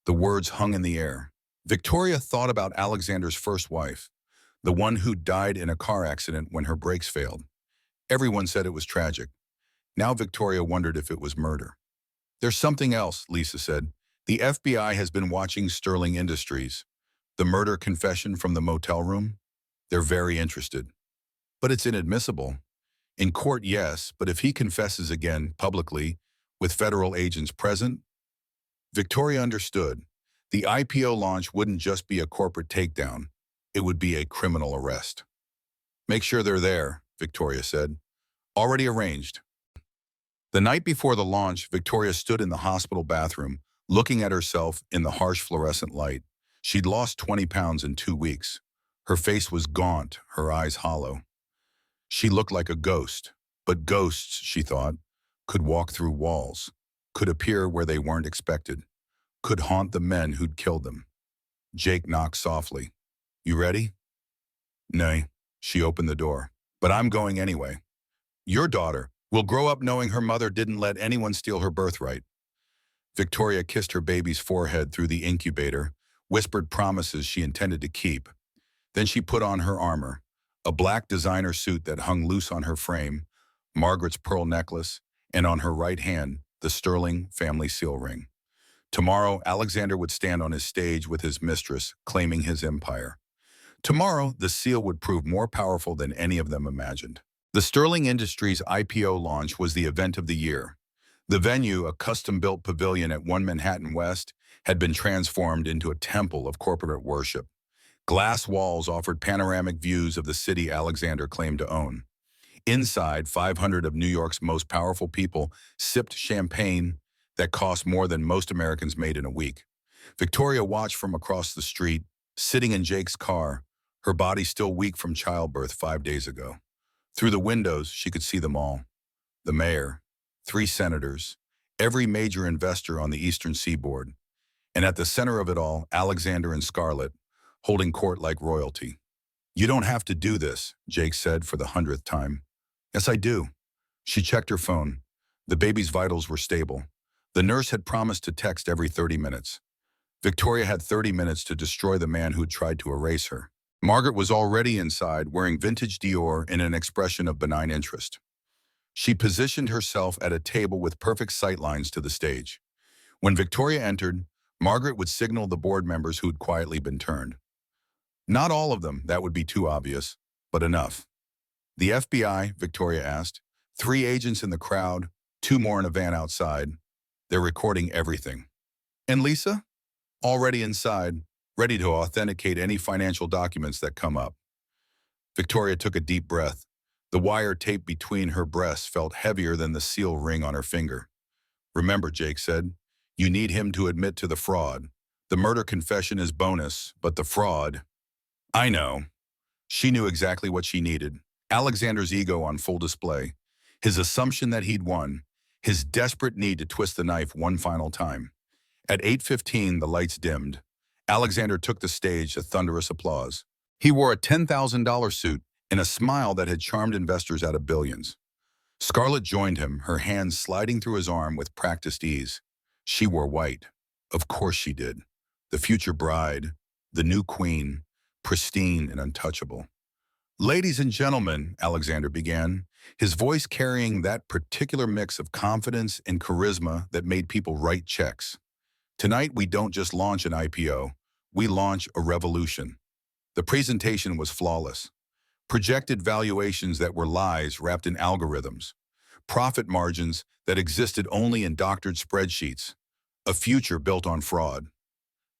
The words hung in the air. Victoria thought about Alexander's first wife, the one who died in a car accident when her brakes failed. Everyone said it was tragic. Now Victoria wondered if it was murder. "There's something else," Lisa said. "The FBI has been watching Sterling Industries. The murder confession from the motel room? They're very interested." "But it's inadmissible." "In court, yes, but if he confesses again, publicly, with federal agents present?" Victoria understood. The IPO launch wouldn't just be a corporate takedown. It would be a criminal arrest. "Make sure they're there," Victoria said. "Already arranged." The night before the launch, Victoria stood in the hospital bathroom, looking at herself in the harsh fluorescent light. She'd lost 20 pounds in 2 weeks. Her face was gaunt, her eyes hollow. She looked like a ghost. But ghosts, she thought, could walk through walls, could appear where they weren't expected, could haunt the men who'd killed them. Jake knocked softly. "You ready?" "Nay." She opened the door. "But I'm going anyway. Your daughter will grow up knowing her mother didn't let anyone steal her birthright." Victoria kissed her baby's forehead through the incubator, whispered promises she intended to keep. Then she put on her armor, a black designer suit that hung loose on her frame, Margaret's pearl necklace, and on her right hand, the Sterling family seal ring. Tomorrow, Alexander would stand on his stage with his mistress, claiming his empire. Tomorrow, the seal would prove more powerful than any of them imagined. The Sterling Industries IPO launch was the event of the year. The venue, a custom-built pavilion at 1 Manhattan West, had been transformed into a temple of corporate worship. Glass walls offered panoramic views of the city Alexander claimed to own. Inside, 500 of New York's most powerful people sipped champagne that cost more than most Americans made in a week. Victoria watched from across the street, sitting in Jake's car, her body still weak from childbirth 5 days ago. Through the windows, she could see them all. The mayor, 3 senators, every major investor on the eastern seaboard. And at the center of it all, Alexander and Scarlett, holding court like royalty. "You don't have to do this," Jake said for the 100th time. "Yes, I do." She checked her phone. The baby's vitals were stable. The nurse had promised to text every 30 minutes. Victoria had 30 minutes to destroy the man who'd tried to erase her. Margaret was already inside, wearing vintage Dior in an expression of benign interest. She positioned herself at a table with perfect sightlines to the stage. When Victoria entered, Margaret would signal the board members who'd quietly been turned. Not all of them, that would be too obvious, but enough. "The FBI?" Victoria asked. 3 agents in the crowd, 2 more in a van outside. "They're recording everything." "And Lisa?" "Already inside, ready to authenticate any financial documents that come up." Victoria took a deep breath. The wire tape between her breasts felt heavier than the seal ring on her finger. "Remember," Jake said, "you need him to admit to the fraud. The murder confession is bonus, but the fraud—" "I know." She knew exactly what she needed. Alexander's ego on full display, his assumption that he'd won, his desperate need to twist the knife one final time. At 8:15, the lights dimmed. Alexander took the stage to thunderous applause. He wore a $10,000 suit and a smile that had charmed investors out of billions. Scarlett joined him, her hands sliding through his arm with practiced ease. She wore white. Of course she did. The future bride. the new queen, pristine and untouchable. Ladies and gentlemen, Alexander began, his voice carrying that particular mix of confidence and charisma that made people write checks. Tonight, we don't just launch an IPO, we launch a revolution. The presentation was flawless. Projected valuations that were lies wrapped in algorithms. Profit margins that existed only in doctored spreadsheets. A future built on fraud.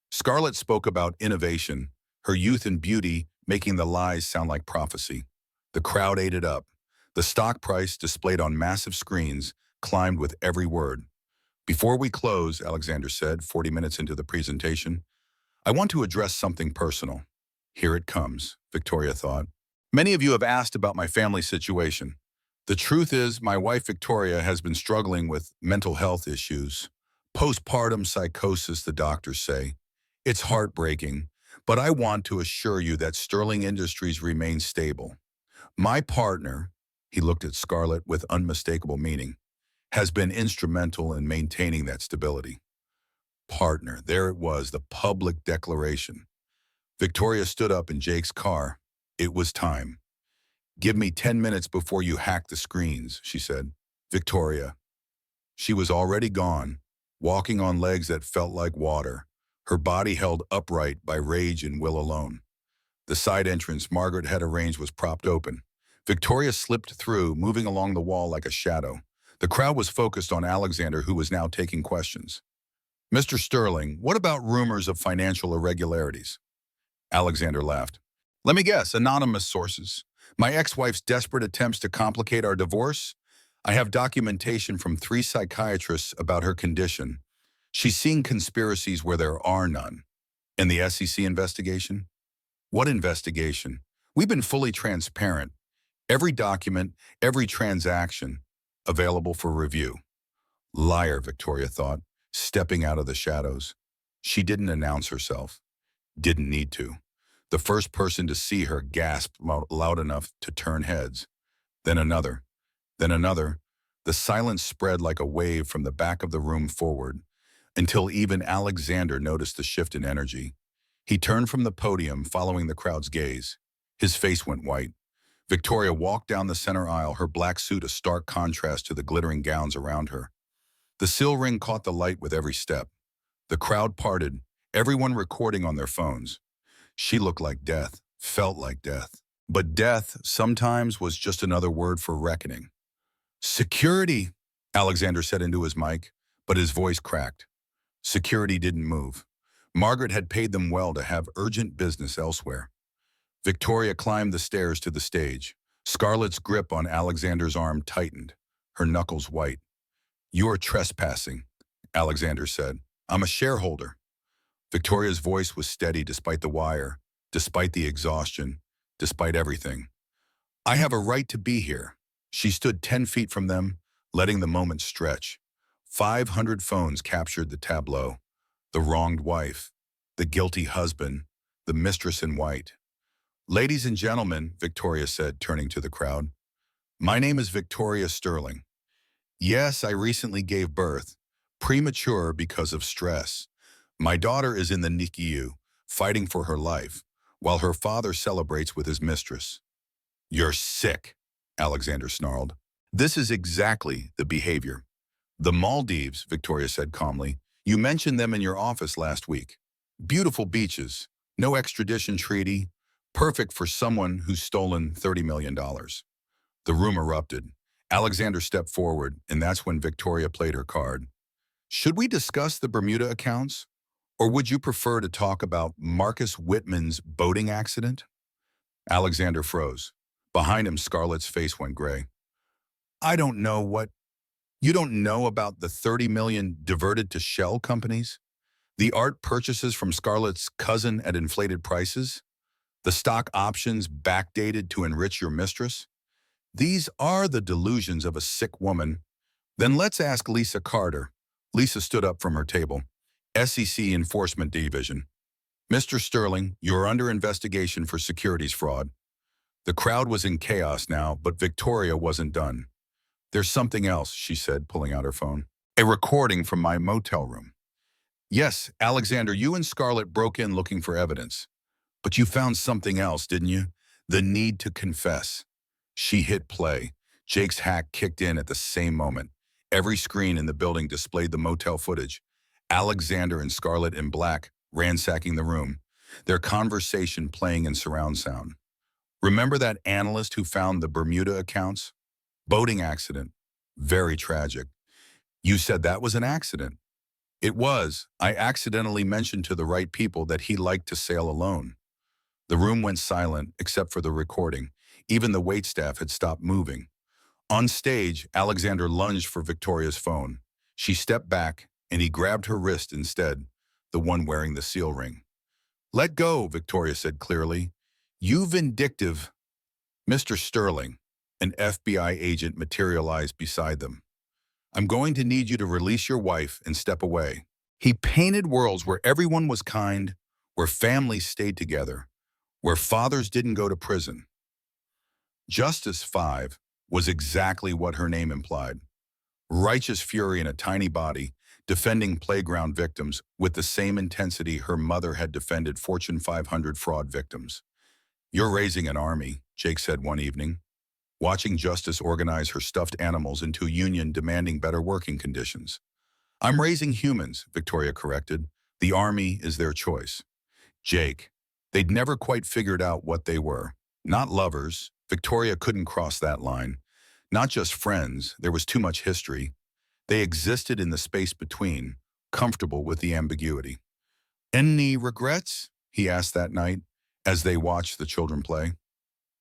Scarlett spoke about innovation, her youth and beauty making the lies sound like prophecy. The crowd ate it up. The stock price, displayed on massive screens, climbed with every word. Before we close, Alexander said, 40 minutes into the presentation, I want to address something personal. Here it comes, Victoria thought. Many of you have asked about my family situation. The truth is, my wife Victoria has been struggling with mental health issues. Postpartum psychosis, the doctors say. It's heartbreaking, but I want to assure you that Sterling Industries remains stable. My partner, he looked at Scarlett with unmistakable meaning, has been instrumental in maintaining that stability. Partner, there it was, the public declaration. Victoria stood up in Jake's car. It was time. Give me 10 minutes before you hack the screens, she said. Victoria. She was already gone, walking on legs that felt like water, her body held upright by rage and will alone. The side entrance Margaret had arranged was propped open. Victoria slipped through, moving along the wall like a shadow. The crowd was focused on Alexander, who was now taking questions. Mr. Sterling, what about rumors of financial irregularities? Alexander laughed. Let me guess, anonymous sources. My ex-wife's desperate attempts to complicate our divorce? I have documentation from 3 psychiatrists about her condition. She's seen conspiracies where there are none. And the SEC investigation? What investigation? We've been fully transparent. Every document, every transaction, available for review. Liar, Victoria thought, stepping out of the shadows. She didn't announce herself. Didn't need to. The first person to see her gasped loud enough to turn heads. Then another. Then another. The silence spread like a wave from the back of the room forward, until even Alexander noticed the shift in energy. He turned from the podium, following the crowd's gaze. His face went white. Victoria walked down the center aisle, her black suit a stark contrast to the glittering gowns around her. The sill ring caught the light with every step. The crowd parted, everyone recording on their phones. She looked like death, felt like death. But death sometimes was just another word for reckoning. Security, Alexander said into his mic, but his voice cracked. Security didn't move. Margaret had paid them well to have urgent business elsewhere. Victoria climbed the stairs to the stage. Scarlett's grip on Alexander's arm tightened, her knuckles white. You're trespassing, Alexander said. I'm a shareholder. Victoria's voice was steady despite the wire, despite the exhaustion, despite everything. I have a right to be here. She stood 10 feet from them, letting the moment stretch. 500 phones captured the tableau. The wronged wife, the guilty husband, the mistress in white. Ladies and gentlemen, Victoria said, turning to the crowd. My name is Victoria Sterling. Yes, I recently gave birth, premature because of stress. My daughter is in the NICU, fighting for her life, while her father celebrates with his mistress. You're sick, Alexander snarled. This is exactly the behavior. The Maldives, Victoria said calmly. You mentioned them in your office last week. Beautiful beaches, no extradition treaty, perfect for someone who's stolen $30 million. The room erupted. Alexander stepped forward, and that's when Victoria played her card. Should we discuss the Bermuda accounts? Or would you prefer to talk about Marcus Whitman's boating accident? Alexander froze. Behind him, Scarlett's face went gray. I don't know what... You don't know about the $30 million diverted to shell companies? The art purchases from Scarlett's cousin at inflated prices? The stock options backdated to enrich your mistress? These are the delusions of a sick woman. Then let's ask Lisa Carter. Lisa stood up from her table. SEC Enforcement Division. Mr. Sterling, you're under investigation for securities fraud. The crowd was in chaos now, but Victoria wasn't done. There's something else, she said, pulling out her phone. A recording from my motel room. Yes, Alexander, you and Scarlett broke in looking for evidence. But you found something else, didn't you? The need to confess. She hit play. Jake's hack kicked in at the same moment. Every screen in the building displayed the motel footage. Alexander and Scarlett in black, ransacking the room, their conversation playing in surround sound. Remember that analyst who found the Bermuda accounts? Boating accident. Very tragic. You said that was an accident. It was. I accidentally mentioned to the right people that he liked to sail alone. The room went silent except for the recording. Even the waitstaff had stopped moving. On stage, Alexander lunged for Victoria's phone. She stepped back, and he grabbed her wrist instead, the one wearing the seal ring. "Let go," Victoria said clearly. "You vindictive—" Mr. Sterling, an FBI agent, materialized beside them. "I'm going to need you to release your wife and step away." He painted worlds where everyone was kind, where families stayed together, where fathers didn't go to prison. Justice 5 was exactly what her name implied. Righteous fury in a tiny body, defending playground victims with the same intensity her mother had defended Fortune 500 fraud victims. "You're raising an army," Jake said one evening, watching Justice organize her stuffed animals into a union demanding better working conditions. "I'm raising humans," Victoria corrected. "The army is their choice." Jake. They'd never quite figured out what they were. Not lovers. Victoria couldn't cross that line. Not just friends. There was too much history. They existed in the space between, comfortable with the ambiguity. "Any regrets?" he asked that night as they watched the children play.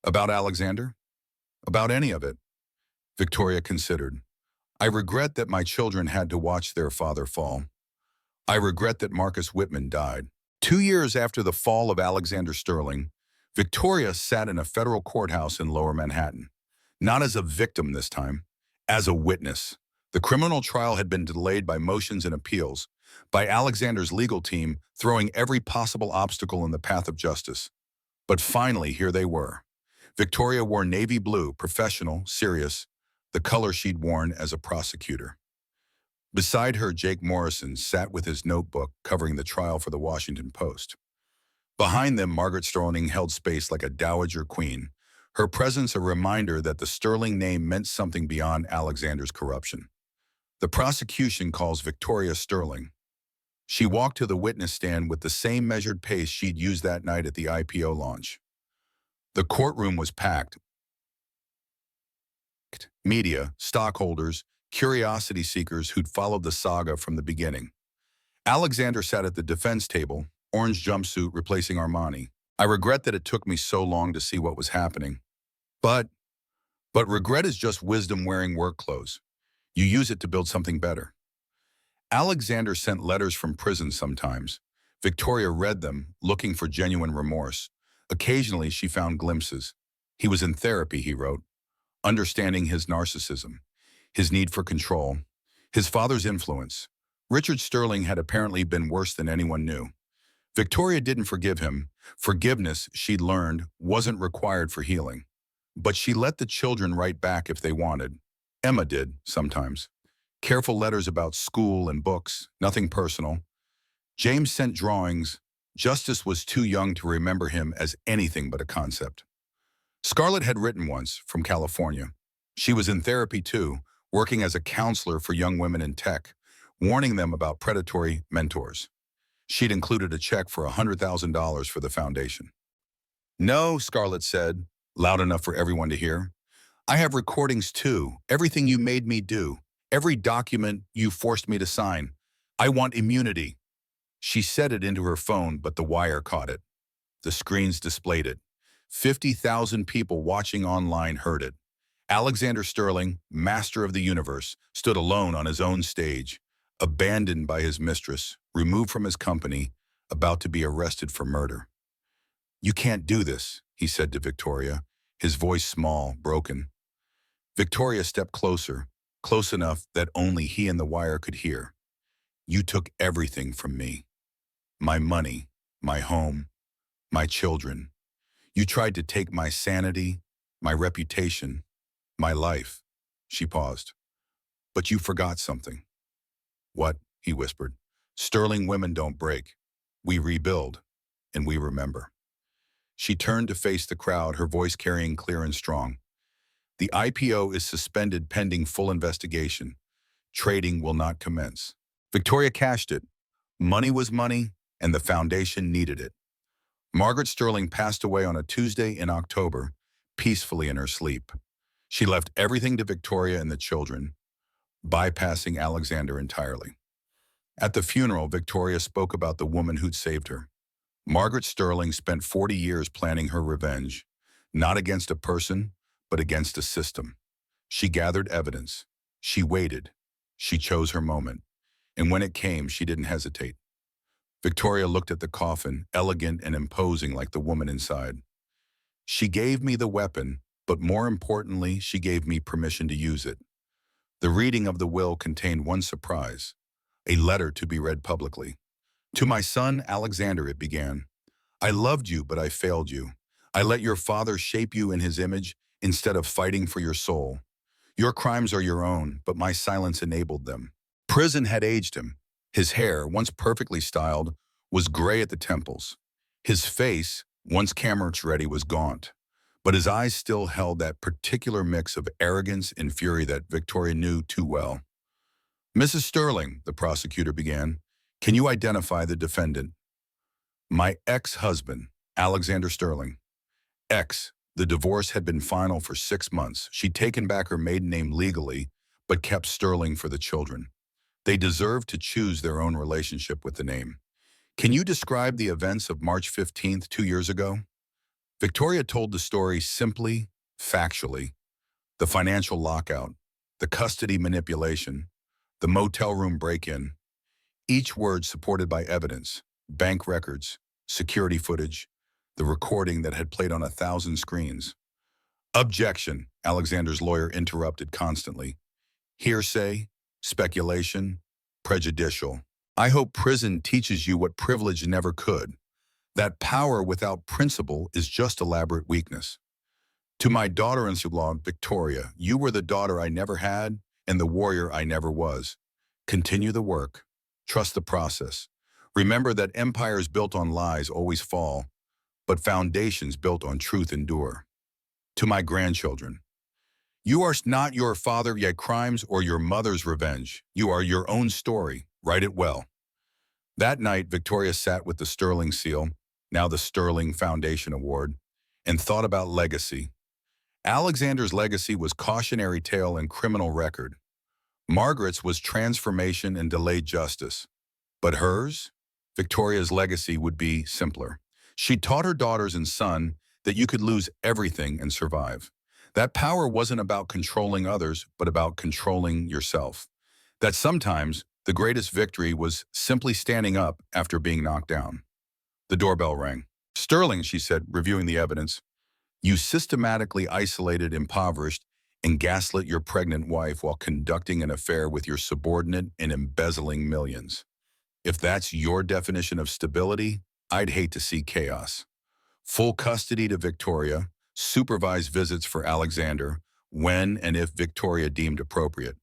"About Alexander?" "About any of it." Victoria considered. "I regret that my children had to watch their father fall. I regret that Marcus Whitman died." 2 years after the fall of Alexander Sterling, Victoria sat in a federal courthouse in Lower Manhattan. Not as a victim this time, as a witness. The criminal trial had been delayed by motions and appeals, by Alexander's legal team throwing every possible obstacle in the path of justice. But finally, here they were. Victoria wore navy blue, professional, serious, the color she'd worn as a prosecutor. Beside her, Jake Morrison sat with his notebook covering the trial for the Washington Post. Behind them, Margaret Sterling held space like a dowager queen, her presence a reminder that the Sterling name meant something beyond Alexander's corruption. The prosecution calls Victoria Sterling. She walked to the witness stand with the same measured pace she'd used that night at the IPO launch. The courtroom was packed. Media, stockholders, curiosity seekers who'd followed the saga from the beginning. Alexander sat at the defense table, orange jumpsuit replacing Armani. "I regret that it took me so long to see what was happening. But regret is just wisdom wearing work clothes. You use it to build something better." Alexander sent letters from prison sometimes. Victoria read them, looking for genuine remorse. Occasionally, she found glimpses. He was in therapy, he wrote, understanding his narcissism, his need for control, his father's influence. Richard Sterling had apparently been worse than anyone knew. Victoria didn't forgive him. Forgiveness, she'd learned, wasn't required for healing. But she let the children write back if they wanted. Emma did, sometimes. Careful letters about school and books, nothing personal. James sent drawings. Justice was too young to remember him as anything but a concept. Scarlett had written once, from California. She was in therapy too, working as a counselor for young women in tech, warning them about predatory mentors. She'd included a check for $100,000 for the foundation. "No," Scarlett said, loud enough for everyone to hear. "I have recordings too, everything you made me do, every document you forced me to sign. I want immunity." She said it into her phone, but the wire caught it. The screens displayed it. 50,000 people watching online heard it. Alexander Sterling, master of the universe, stood alone on his own stage, abandoned by his mistress, removed from his company, about to be arrested for murder. "You can't do this," he said to Victoria, his voice small, broken. Victoria stepped closer, close enough that only he and the wire could hear. "You took everything from me. My money, my home, my children. You tried to take my sanity, my reputation, my life." She paused. "But you forgot something." "What?" he whispered. Sterling women don't break. We rebuild, and we remember. She turned to face the crowd, her voice carrying clear and strong. The IPO is suspended pending full investigation. Trading will not commence. Victoria cashed it. Money was money, and the foundation needed it. Margaret Sterling passed away on a Tuesday in October, peacefully in her sleep. She left everything to Victoria and the children, bypassing Alexander entirely. At the funeral, Victoria spoke about the woman who'd saved her. Margaret Sterling spent 40 years planning her revenge, not against a person, but against a system. She gathered evidence. She waited. She chose her moment. And when it came, she didn't hesitate. Victoria looked at the coffin, elegant and imposing like the woman inside. She gave me the weapon, but more importantly, she gave me permission to use it. The reading of the will contained one surprise, a letter to be read publicly. To my son, Alexander, it began. I loved you, but I failed you. I let your father shape you in his image instead of fighting for your soul. Your crimes are your own, but my silence enabled them. Prison had aged him. His hair, once perfectly styled, was gray at the temples. His face, once camera-ready, was gaunt. But his eyes still held that particular mix of arrogance and fury that Victoria knew too well. Mrs. Sterling, the prosecutor began, can you identify the defendant? My ex-husband, Alexander Sterling. The divorce had been final for 6 months. She'd taken back her maiden name legally, but kept Sterling for the children. They deserved to choose their own relationship with the name. Can you describe the events of March 15th, 2 years ago? Victoria told the story simply, factually. The financial lockout, the custody manipulation, the motel room break-in, each word supported by evidence, bank records, security footage, the recording that had played on 1,000 screens. Objection, Alexander's lawyer interrupted constantly. Hearsay, speculation, prejudicial. I hope prison teaches you what privilege never could. That power without principle is just elaborate weakness. To my daughter-in-law, Victoria, you were the daughter I never had and the warrior I never was. Continue the work. Trust the process. Remember that empires built on lies always fall, but foundations built on truth endure. To my grandchildren, you are not your father yet crimes or your mother's revenge. You are your own story. Write it well. That night, Victoria sat with the Sterling Seal, now the Sterling Foundation Award, and thought about legacy. Alexander's legacy was cautionary tale and criminal record. Margaret's was transformation and delayed justice. But hers? Victoria's legacy would be simpler. She taught her daughters and son that you could lose everything and survive. That power wasn't about controlling others, but about controlling yourself. That sometimes the greatest victory was simply standing up after being knocked down. The doorbell rang. Sterling, she said, reviewing the evidence. You systematically isolated, impoverished, and gaslit your pregnant wife while conducting an affair with your subordinate and embezzling millions. If that's your definition of stability, I'd hate to see chaos. Full custody to Victoria, supervised visits for Alexander, when and if Victoria deemed appropriate.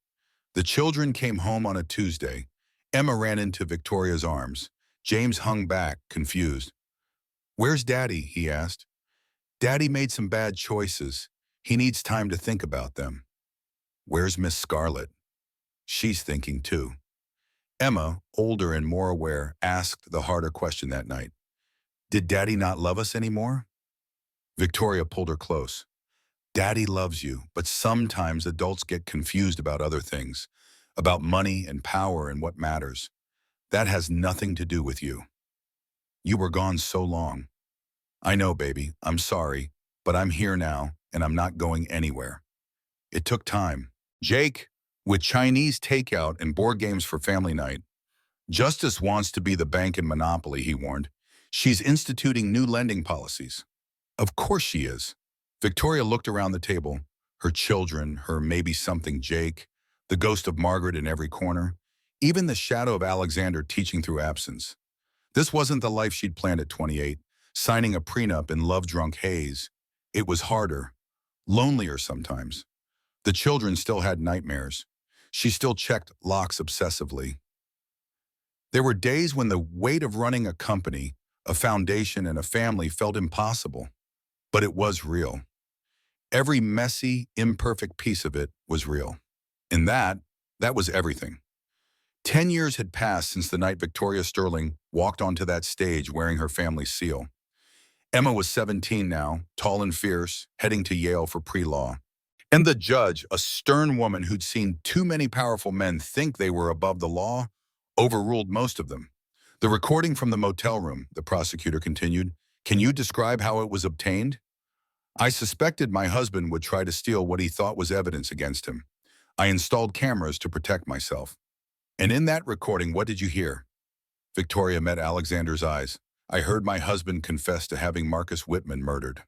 The children came home on a Tuesday. Emma ran into Victoria's arms. James hung back, confused. Where's Daddy? He asked. Daddy made some bad choices. He needs time to think about them. Where's Miss Scarlett? She's thinking too. Emma, older and more aware, asked the harder question that night. Did Daddy not love us anymore? Victoria pulled her close. Daddy loves you, but sometimes adults get confused about other things, about money and power and what matters. That has nothing to do with you. You were gone so long. I know, baby, I'm sorry, but I'm here now, and I'm not going anywhere. It took time. Jake, with Chinese takeout and board games for family night. Justice wants to be the bank in Monopoly, he warned. She's instituting new lending policies. Of course she is. Victoria looked around the table. Her children, her maybe-something Jake, the ghost of Margaret in every corner, even the shadow of Alexander teaching through absence. This wasn't the life she'd planned at 28, signing a prenup in love-drunk haze. It was harder, lonelier sometimes. The children still had nightmares. She still checked locks obsessively. There were days when the weight of running a company, a foundation, and a family felt impossible, but it was real. Every messy, imperfect piece of it was real. And that was everything. 10 years had passed since the night Victoria Sterling walked onto that stage wearing her family's seal. Emma was 17 now, tall and fierce, heading to Yale for pre-law. And the judge, a stern woman who'd seen too many powerful men think they were above the law, overruled most of them. The recording from the motel room, the prosecutor continued, can you describe how it was obtained? I suspected my husband would try to steal what he thought was evidence against him. I installed cameras to protect myself. And in that recording, what did you hear? Victoria met Alexander's eyes. I heard my husband confess to having Marcus Whitman murdered.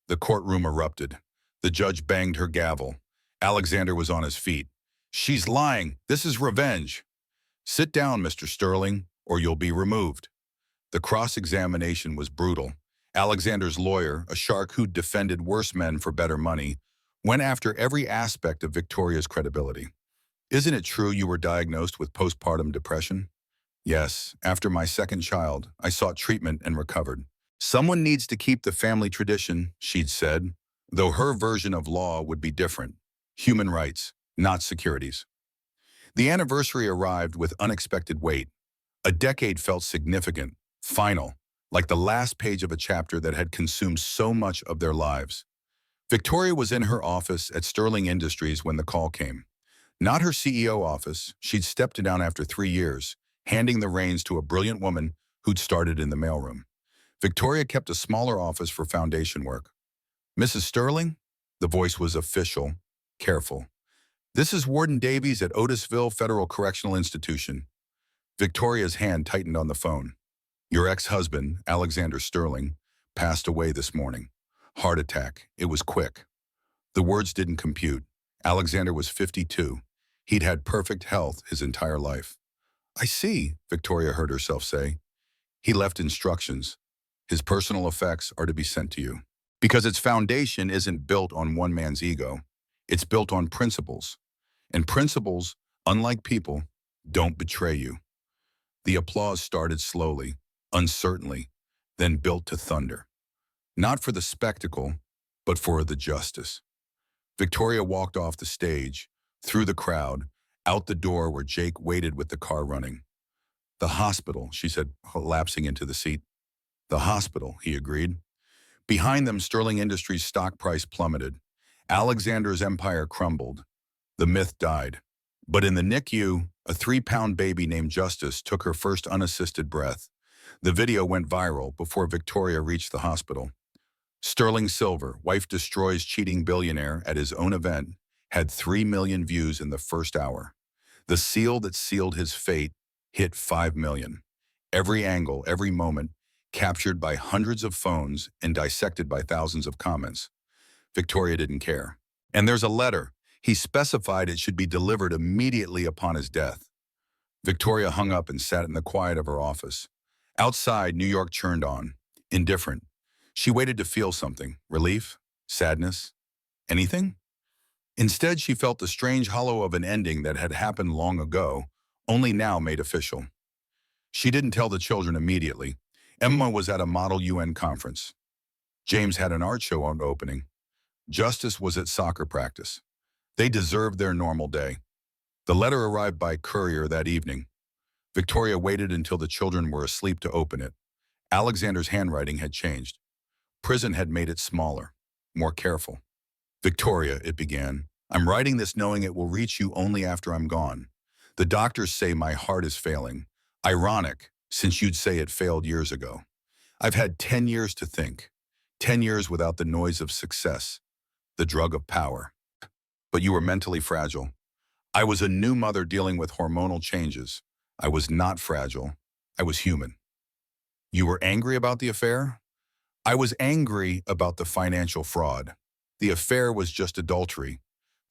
The courtroom erupted. The judge banged her gavel. Alexander was on his feet. She's lying. This is revenge. Sit down, Mr. Sterling, or you'll be removed. The cross-examination was brutal. Alexander's lawyer, a shark who'd defended worse men for better money, went after every aspect of Victoria's credibility. Isn't it true you were diagnosed with postpartum depression? Yes, after my second child, I sought treatment and recovered. Someone needs to keep the family tradition, she'd said, though her version of law would be different. Human rights, not securities. The anniversary arrived with unexpected weight. A decade felt significant, final, like the last page of a chapter that had consumed so much of their lives. Victoria was in her office at Sterling Industries when the call came. Not her CEO office, she'd stepped down after 3 years, handing the reins to a brilliant woman who'd started in the mailroom. Victoria kept a smaller office for foundation work. Mrs. Sterling? The voice was official, careful. This is Warden Davies at Otisville Federal Correctional Institution. Victoria's hand tightened on the phone. Your ex-husband, Alexander Sterling, passed away this morning. Heart attack. It was quick. The words didn't compute. Alexander was 52. He'd had perfect health his entire life. I see, Victoria heard herself say. He left instructions. His personal effects are to be sent to you. Because its foundation isn't built on one man's ego. It's built on principles. And principles, unlike people, don't betray you. The applause started slowly, uncertainly, then built to thunder. Not for the spectacle, but for the justice. Victoria walked off the stage, through the crowd, out the door where Jake waited with the car running. The hospital, she said, lapsing into the seat. The hospital, he agreed. Behind them, Sterling Industries' stock price plummeted. Alexander's empire crumbled. The myth died. But in the NICU, a 3-pound baby named Justice took her first unassisted breath. The video went viral before Victoria reached the hospital. Sterling Silver, wife destroys cheating billionaire at his own event, had 3 million views in the first hour. The seal that sealed his fate hit 5 million. Every angle, every moment, captured by hundreds of phones and dissected by thousands of comments. Victoria didn't care. And there's a letter. He specified it should be delivered immediately upon his death. Victoria hung up and sat in the quiet of her office. Outside, New York churned on, indifferent. She waited to feel something, relief, sadness, anything? Instead, she felt the strange hollow of an ending that had happened long ago, only now made official. She didn't tell the children immediately. Emma was at a model UN conference. James had an art show on opening. Justice was at soccer practice. They deserved their normal day. The letter arrived by courier that evening. Victoria waited until the children were asleep to open it. Alexander's handwriting had changed. Prison had made it smaller, more careful. Victoria, it began, I'm writing this knowing it will reach you only after I'm gone. The doctors say my heart is failing. Ironic, since you'd say it failed years ago. I've had 10 years to think. 10 years without the noise of success, the drug of power. But you were mentally fragile. I was a new mother dealing with hormonal changes. I was not fragile. I was human. You were angry about the affair? I was angry about the financial fraud. The affair was just adultery.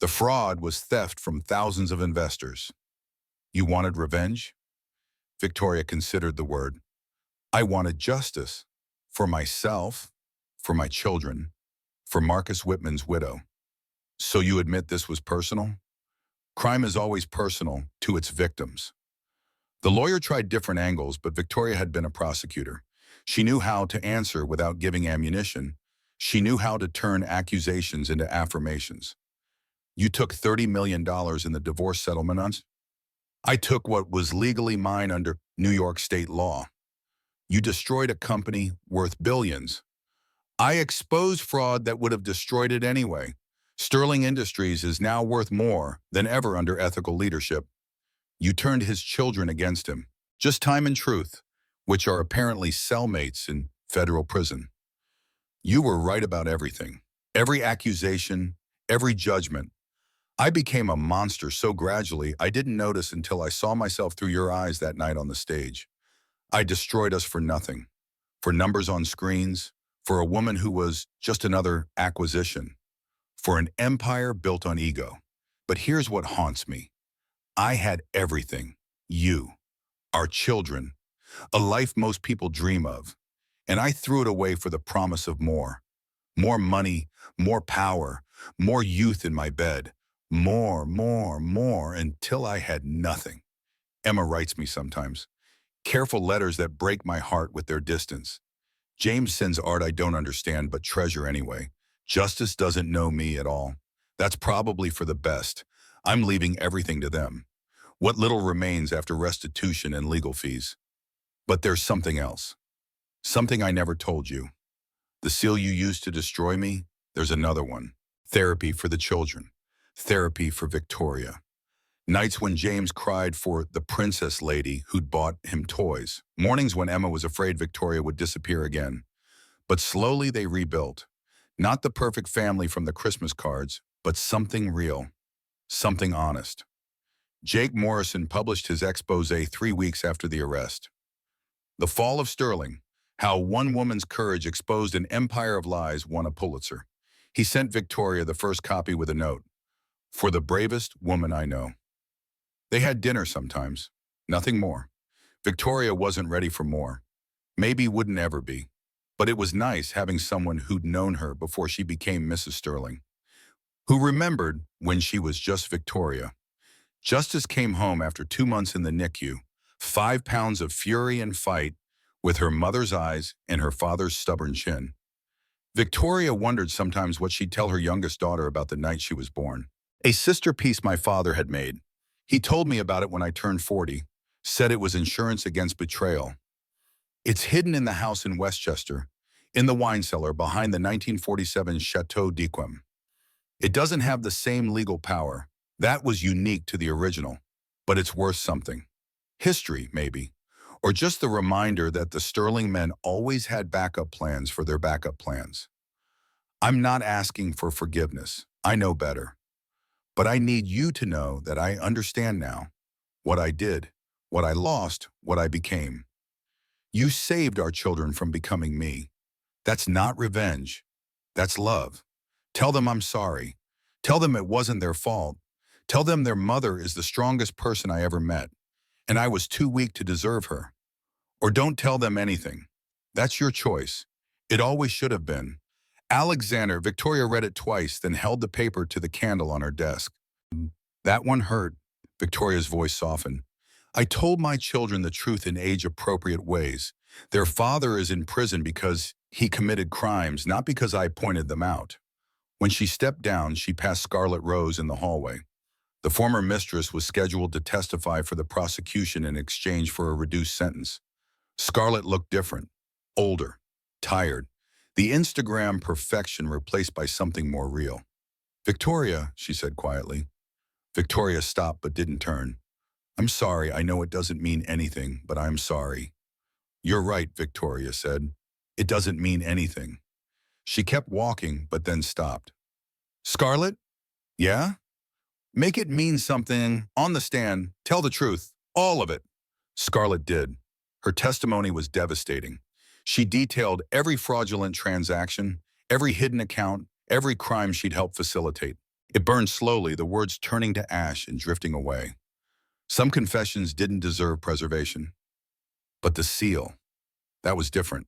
The fraud was theft from thousands of investors. You wanted revenge? Victoria considered the word. I wanted justice. For myself, for my children, for Marcus Whitman's widow. So you admit this was personal? Crime is always personal to its victims. The lawyer tried different angles, but Victoria had been a prosecutor. She knew how to answer without giving ammunition. She knew how to turn accusations into affirmations. You took $30 million in the divorce settlement on? I took what was legally mine under New York state law. You destroyed a company worth billions. I exposed fraud that would have destroyed it anyway. Sterling Industries is now worth more than ever under ethical leadership. You turned his children against him. Just time and truth, which are apparently cellmates in federal prison. You were right about everything. Every accusation, every judgment. I became a monster so gradually I didn't notice until I saw myself through your eyes that night on the stage. I destroyed us for nothing. For numbers on screens, for a woman who was just another acquisition, for an empire built on ego. But here's what haunts me. I had everything. You, our children, a life most people dream of. And I threw it away for the promise of more. More money, more power, more youth in my bed. More, until I had nothing. Emma writes me sometimes. Careful letters that break my heart with their distance. James sends art I don't understand but treasure anyway. Justice doesn't know me at all. That's probably for the best. I'm leaving everything to them. What little remains after restitution and legal fees. But there's something else. Something I never told you. The seal you used to destroy me, there's another one. Therapy for the children. Therapy for Victoria. Nights when James cried for the princess lady who'd bought him toys. Mornings when Emma was afraid Victoria would disappear again. But slowly they rebuilt. Not the perfect family from the Christmas cards, but something real. Something honest. Jake Morrison published his expose 3 weeks after the arrest. The Fall of Sterling, how one woman's courage exposed an empire of lies, won a Pulitzer. He sent Victoria the first copy with a note. For the bravest woman I know. They had dinner sometimes. Nothing more. Victoria wasn't ready for more. Maybe wouldn't ever be. But it was nice having someone who'd known her before she became Mrs. Sterling. Who remembered when she was just Victoria. Justice came home after 2 months in the NICU. 5 pounds of fury and fight with her mother's eyes and her father's stubborn chin. Victoria wondered sometimes what she'd tell her youngest daughter about the night she was born. A sister piece my father had made. He told me about it when I turned 40, said it was insurance against betrayal. It's hidden in the house in Westchester, in the wine cellar behind the 1947 Chateau d'Yquem. It doesn't have the same legal power. That was unique to the original, but it's worth something. History, maybe, or just the reminder that the Sterling men always had backup plans for their backup plans. I'm not asking for forgiveness. I know better. But I need you to know that I understand now what I did, what I lost, what I became. You saved our children from becoming me. That's not revenge. That's love. Tell them I'm sorry. Tell them it wasn't their fault. Tell them their mother is the strongest person I ever met, and I was too weak to deserve her. Or don't tell them anything. That's your choice. It always should have been. Alexander, Victoria read it twice, then held the paper to the candle on her desk. That one hurt. Victoria's voice softened. I told my children the truth in age-appropriate ways. Their father is in prison because he committed crimes, not because I pointed them out. When she stepped down, she passed Scarlett Rose in the hallway. The former mistress was scheduled to testify for the prosecution in exchange for a reduced sentence. Scarlett looked different, older, tired. The Instagram perfection replaced by something more real. Victoria, she said quietly. Victoria stopped but didn't turn. I'm sorry, I know it doesn't mean anything, but I'm sorry. You're right, Victoria said. It doesn't mean anything. She kept walking, but then stopped. Scarlett? Yeah? Make it mean something. On the stand, tell the truth. All of it. Scarlett did. Her testimony was devastating. She detailed every fraudulent transaction, every hidden account, every crime she'd helped facilitate. It burned slowly, the words turning to ash and drifting away. Some confessions didn't deserve preservation. But the seal, that was different.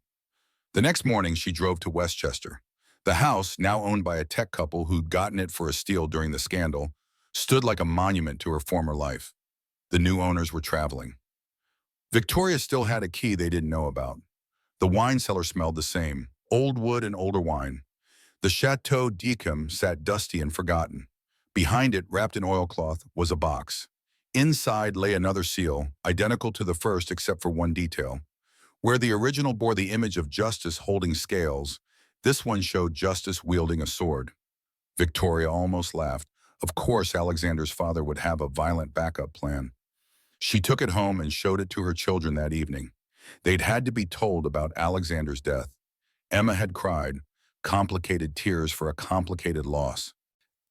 The next morning, she drove to Westchester. The house, now owned by a tech couple who'd gotten it for a steal during the scandal, stood like a monument to her former life. The new owners were traveling. Victoria still had a key they didn't know about. The wine cellar smelled the same, old wood and older wine. The Chateau d'Yquem sat dusty and forgotten. Behind it, wrapped in oilcloth, was a box. Inside lay another seal, identical to the first except for one detail. Where the original bore the image of Justice holding scales, this one showed Justice wielding a sword. Victoria almost laughed. Of course, Alexander's father would have a violent backup plan. She took it home and showed it to her children that evening. They'd had to be told about Alexander's death. Emma had cried, complicated tears for a complicated loss.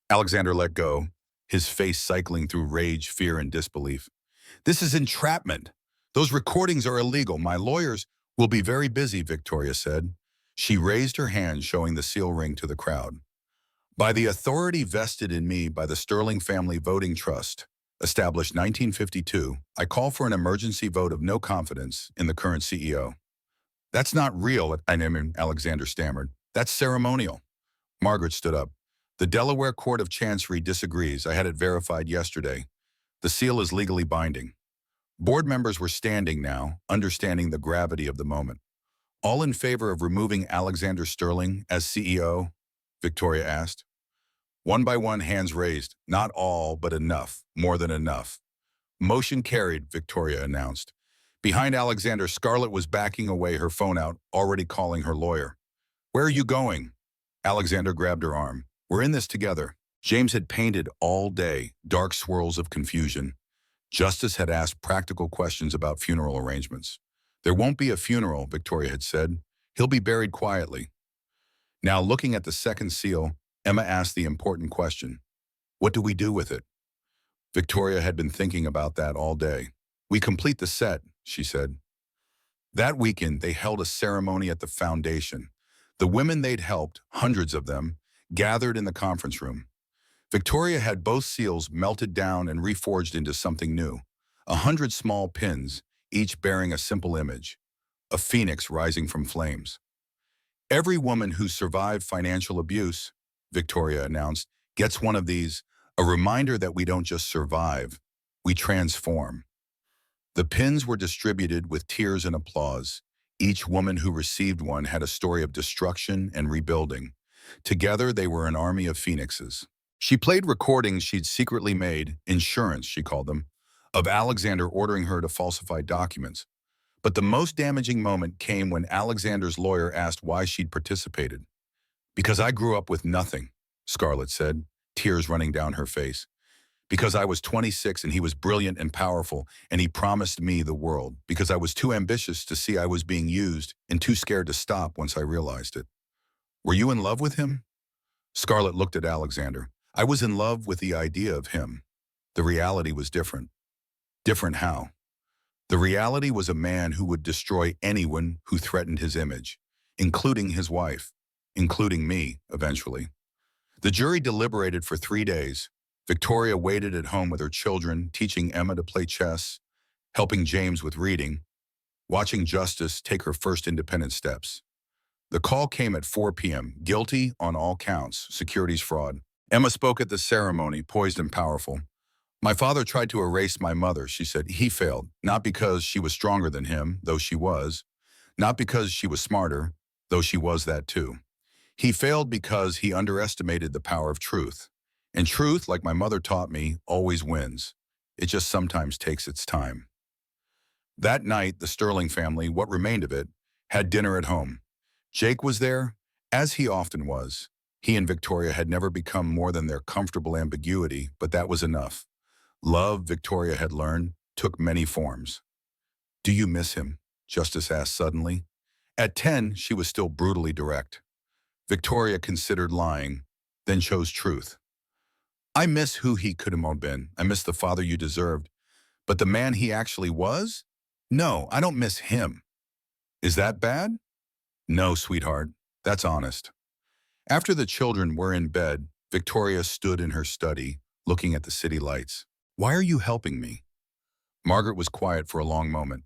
Alexander let go, his face cycling through rage, fear, and disbelief. This is entrapment. Those recordings are illegal. My lawyers will be very busy, Victoria said. She raised her hand, showing the seal ring to the crowd. By the authority vested in me by the Sterling Family Voting Trust, established 1952, I call for an emergency vote of no confidence in the current CEO. That's not real, Alexander stammered. That's ceremonial. Margaret stood up. The Delaware Court of Chancery disagrees. I had it verified yesterday. The seal is legally binding. Board members were standing now, understanding the gravity of the moment. All in favor of removing Alexander Sterling as CEO? Victoria asked. One by one, hands raised. Not all, but enough. More than enough. Motion carried, Victoria announced. Behind Alexander, Scarlett was backing away, her phone out, already calling her lawyer. Where are you going? Alexander grabbed her arm. We're in this together. James had painted all day, dark swirls of confusion. Justice had asked practical questions about funeral arrangements. There won't be a funeral, Victoria had said. He'll be buried quietly. Now, looking at the second seal, Emma asked the important question. What do we do with it? Victoria had been thinking about that all day. We complete the set, she said. That weekend, they held a ceremony at the foundation. The women they'd helped, hundreds of them, gathered in the conference room. Victoria had both seals melted down and reforged into something new. 100 small pins, each bearing a simple image. A phoenix rising from flames. Every woman who survived financial abuse, Victoria announced, gets one of these, a reminder that we don't just survive, we transform. The pins were distributed with tears and applause. Each woman who received one had a story of destruction and rebuilding. Together, they were an army of phoenixes. She played recordings she'd secretly made, insurance, she called them, of Alexander ordering her to falsify documents. But the most damaging moment came when Alexander's lawyer asked why she'd participated. Because I grew up with nothing, Scarlett said, tears running down her face. Because I was 26 and he was brilliant and powerful, and he promised me the world. Because I was too ambitious to see I was being used and too scared to stop once I realized it. Were you in love with him? Scarlett looked at Alexander. I was in love with the idea of him. The reality was different. Different how? The reality was a man who would destroy anyone who threatened his image, including his wife, including me, eventually. The jury deliberated for 3 days. Victoria waited at home with her children, teaching Emma to play chess, helping James with reading, watching Justice take her first independent steps. The call came at 4 p.m., guilty on all counts, securities fraud. Emma spoke at the ceremony, poised and powerful. My father tried to erase my mother, she said. He failed, not because she was stronger than him, though she was, not because she was smarter, though she was that too. He failed because he underestimated the power of truth. And truth, like my mother taught me, always wins. It just sometimes takes its time. That night, the Sterling family, what remained of it, had dinner at home. Jake was there, as he often was. He and Victoria had never become more than their comfortable ambiguity, but that was enough. Love, Victoria had learned, took many forms. Do you miss him? Justice asked suddenly. At 10, she was still brutally direct. Victoria considered lying, then chose truth. I miss who he could have been. I miss the father you deserved. But the man he actually was? No, I don't miss him. Is that bad? No, sweetheart. That's honest. After the children were in bed, Victoria stood in her study, looking at the city lights. Why are you helping me? Margaret was quiet for a long moment.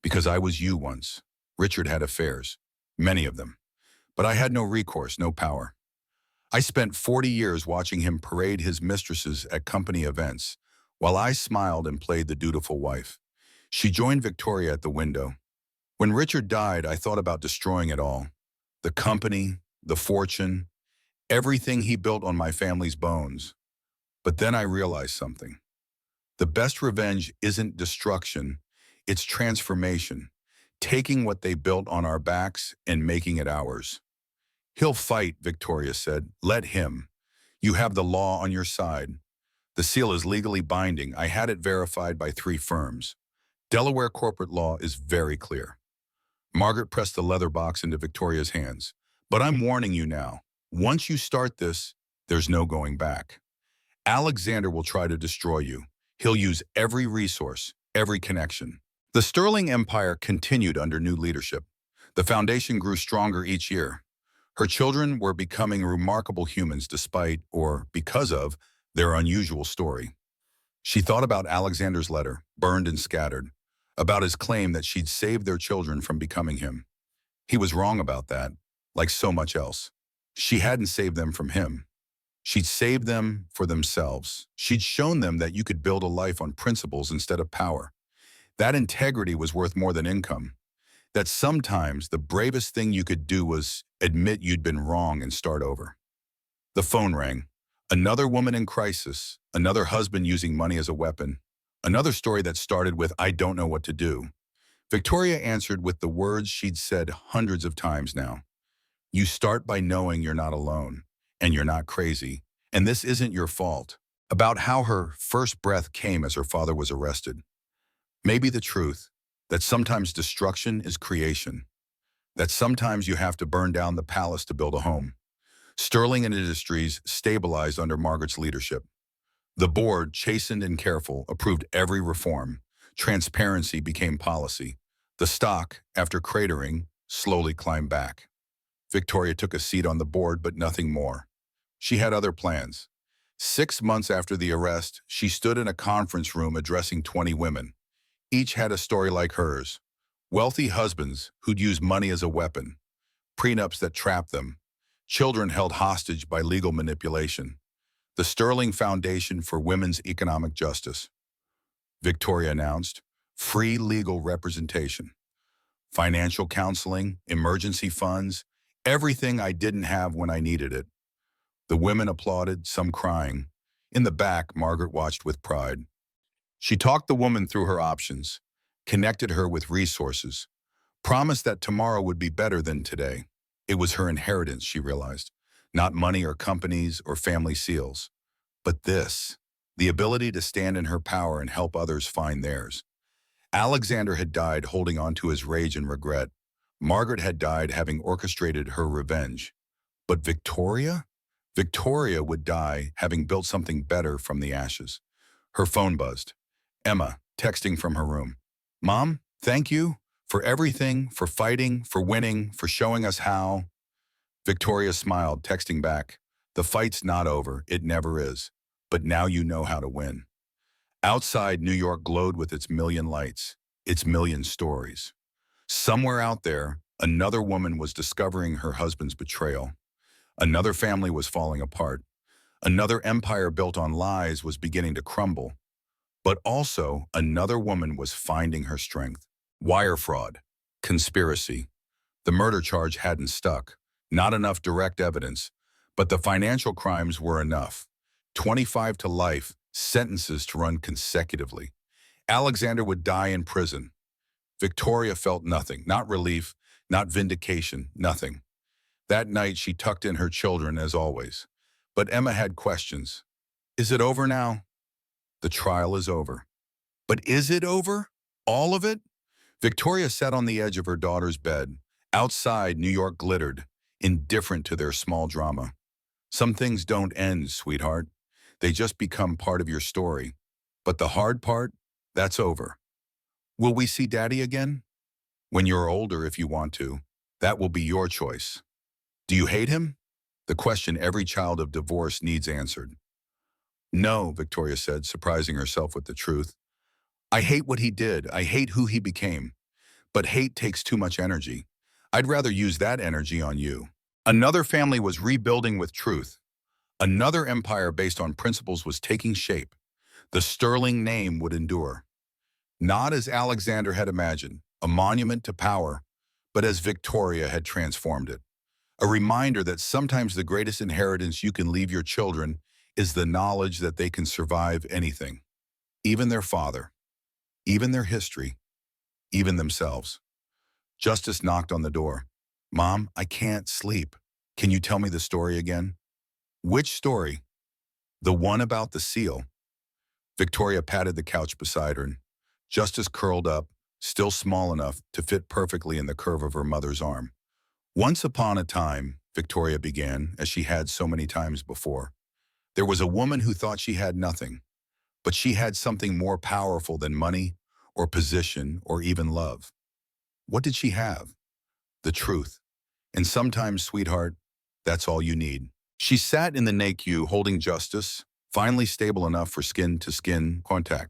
Because I was you once. Richard had affairs. Many of them. But I had no recourse, no power. I spent 40 years watching him parade his mistresses at company events, while I smiled and played the dutiful wife. She joined Victoria at the window. When Richard died, I thought about destroying it all. The company, the fortune, everything he built on my family's bones. But then I realized something. The best revenge isn't destruction, it's transformation, taking what they built on our backs and making it ours. He'll fight, Victoria said. Let him. You have the law on your side. The seal is legally binding. I had it verified by 3 firms. Delaware corporate law is very clear. Margaret pressed the leather box into Victoria's hands. But I'm warning you now. Once you start this, there's no going back. Alexander will try to destroy you. He'll use every resource, every connection. The Sterling Empire continued under new leadership. The foundation grew stronger each year. Her children were becoming remarkable humans despite, or because of, their unusual story. She thought about Alexander's letter, burned and scattered, about his claim that she'd saved their children from becoming him. He was wrong about that, like so much else. She hadn't saved them from him. She'd saved them for themselves. She'd shown them that you could build a life on principles instead of power. That integrity was worth more than income. That sometimes the bravest thing you could do was admit you'd been wrong and start over. The phone rang. Another woman in crisis, another husband using money as a weapon, another story that started with, "I don't know what to do." Victoria answered with the words she'd said hundreds of times now. You start by knowing you're not alone, and you're not crazy, and this isn't your fault. About how her first breath came as her father was arrested. Maybe the truth, that sometimes destruction is creation, that sometimes you have to burn down the palace to build a home. Sterling and Industries stabilized under Margaret's leadership. The board, chastened and careful, approved every reform. Transparency became policy. The stock, after cratering, slowly climbed back. Victoria took a seat on the board, but nothing more. She had other plans. 6 months after the arrest, she stood in a conference room addressing 20 women. Each had a story like hers. Wealthy husbands who'd use money as a weapon. Prenups that trapped them. Children held hostage by legal manipulation. The Sterling Foundation for Women's Economic Justice. Victoria announced, free legal representation. Financial counseling, emergency funds, everything I didn't have when I needed it. The women applauded, some crying. In the back, Margaret watched with pride. She talked the woman through her options, connected her with resources, promised that tomorrow would be better than today. It was her inheritance, she realized, not money or companies or family seals. But this, the ability to stand in her power and help others find theirs. Alexander had died holding on to his rage and regret. Margaret had died having orchestrated her revenge. But Victoria? Victoria would die having built something better from the ashes. Her phone buzzed. Emma, texting from her room. Mom, thank you for everything, for fighting, for winning, for showing us how. Victoria smiled, texting back. The fight's not over, it never is. But now you know how to win. Outside, New York glowed with its million lights, its million stories. Somewhere out there, another woman was discovering her husband's betrayal. Another family was falling apart. Another empire built on lies was beginning to crumble. But also, another woman was finding her strength. Wire fraud, conspiracy. The murder charge hadn't stuck. Not enough direct evidence. But the financial crimes were enough. 25 to life, sentences to run consecutively. Alexander would die in prison. Victoria felt nothing, not relief, not vindication, nothing. That night, she tucked in her children as always. But Emma had questions. Is it over now? The trial is over. But is it over? All of it? Victoria sat on the edge of her daughter's bed. Outside, New York glittered, indifferent to their small drama. Some things don't end, sweetheart. They just become part of your story. But the hard part, that's over. Will we see Daddy again? When you're older, if you want to. That will be your choice. Do you hate him? The question every child of divorce needs answered. No, Victoria said, surprising herself with the truth. I hate what he did. I hate who he became. But hate takes too much energy. I'd rather use that energy on you. Another family was rebuilding with truth. Another empire based on principles was taking shape. The Sterling name would endure. Not as Alexander had imagined, a monument to power, but as Victoria had transformed it. A reminder that sometimes the greatest inheritance you can leave your children is the knowledge that they can survive anything, even their father, even their history, even themselves. Justice knocked on the door. Mom, I can't sleep. Can you tell me the story again? Which story? The one about the seal. Victoria patted the couch beside her, and Justice curled up, still small enough to fit perfectly in the curve of her mother's arm. Once upon a time, Victoria began, as she had so many times before, there was a woman who thought she had nothing, but she had something more powerful than money or position or even love. What did she have? The truth. And sometimes, sweetheart, that's all you need. She sat in the NICU holding Justice, finally stable enough for skin-to-skin contact,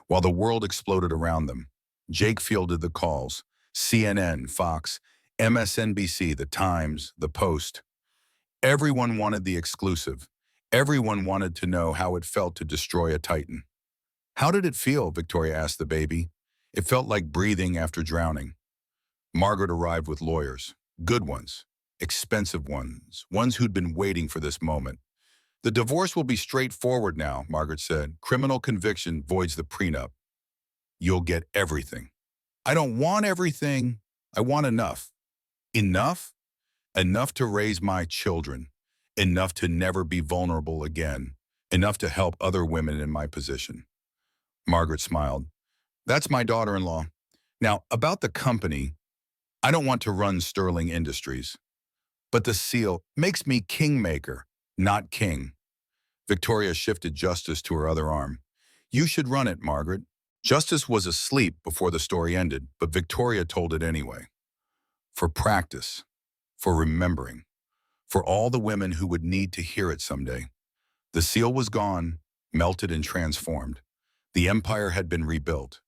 while the world exploded around them. Jake fielded the calls. CNN, Fox, MSNBC, The Times, The Post. Everyone wanted the exclusive. Everyone wanted to know how it felt to destroy a titan. How did it feel? Victoria asked the baby. It felt like breathing after drowning. Margaret arrived with lawyers. Good ones. Expensive ones. Ones who'd been waiting for this moment. The divorce will be straightforward now, Margaret said. Criminal conviction voids the prenup. You'll get everything. I don't want everything. I want enough. Enough? Enough to raise my children. Enough to never be vulnerable again. Enough to help other women in my position. Margaret smiled. That's my daughter-in-law. Now, about the company, I don't want to run Sterling Industries. But the seal makes me kingmaker, not king. Victoria shifted Justice to her other arm. You should run it, Margaret. Justice was asleep before the story ended, but Victoria told it anyway. For practice, for remembering, for all the women who would need to hear it someday. The seal was gone, melted and transformed. The empire had been rebuilt.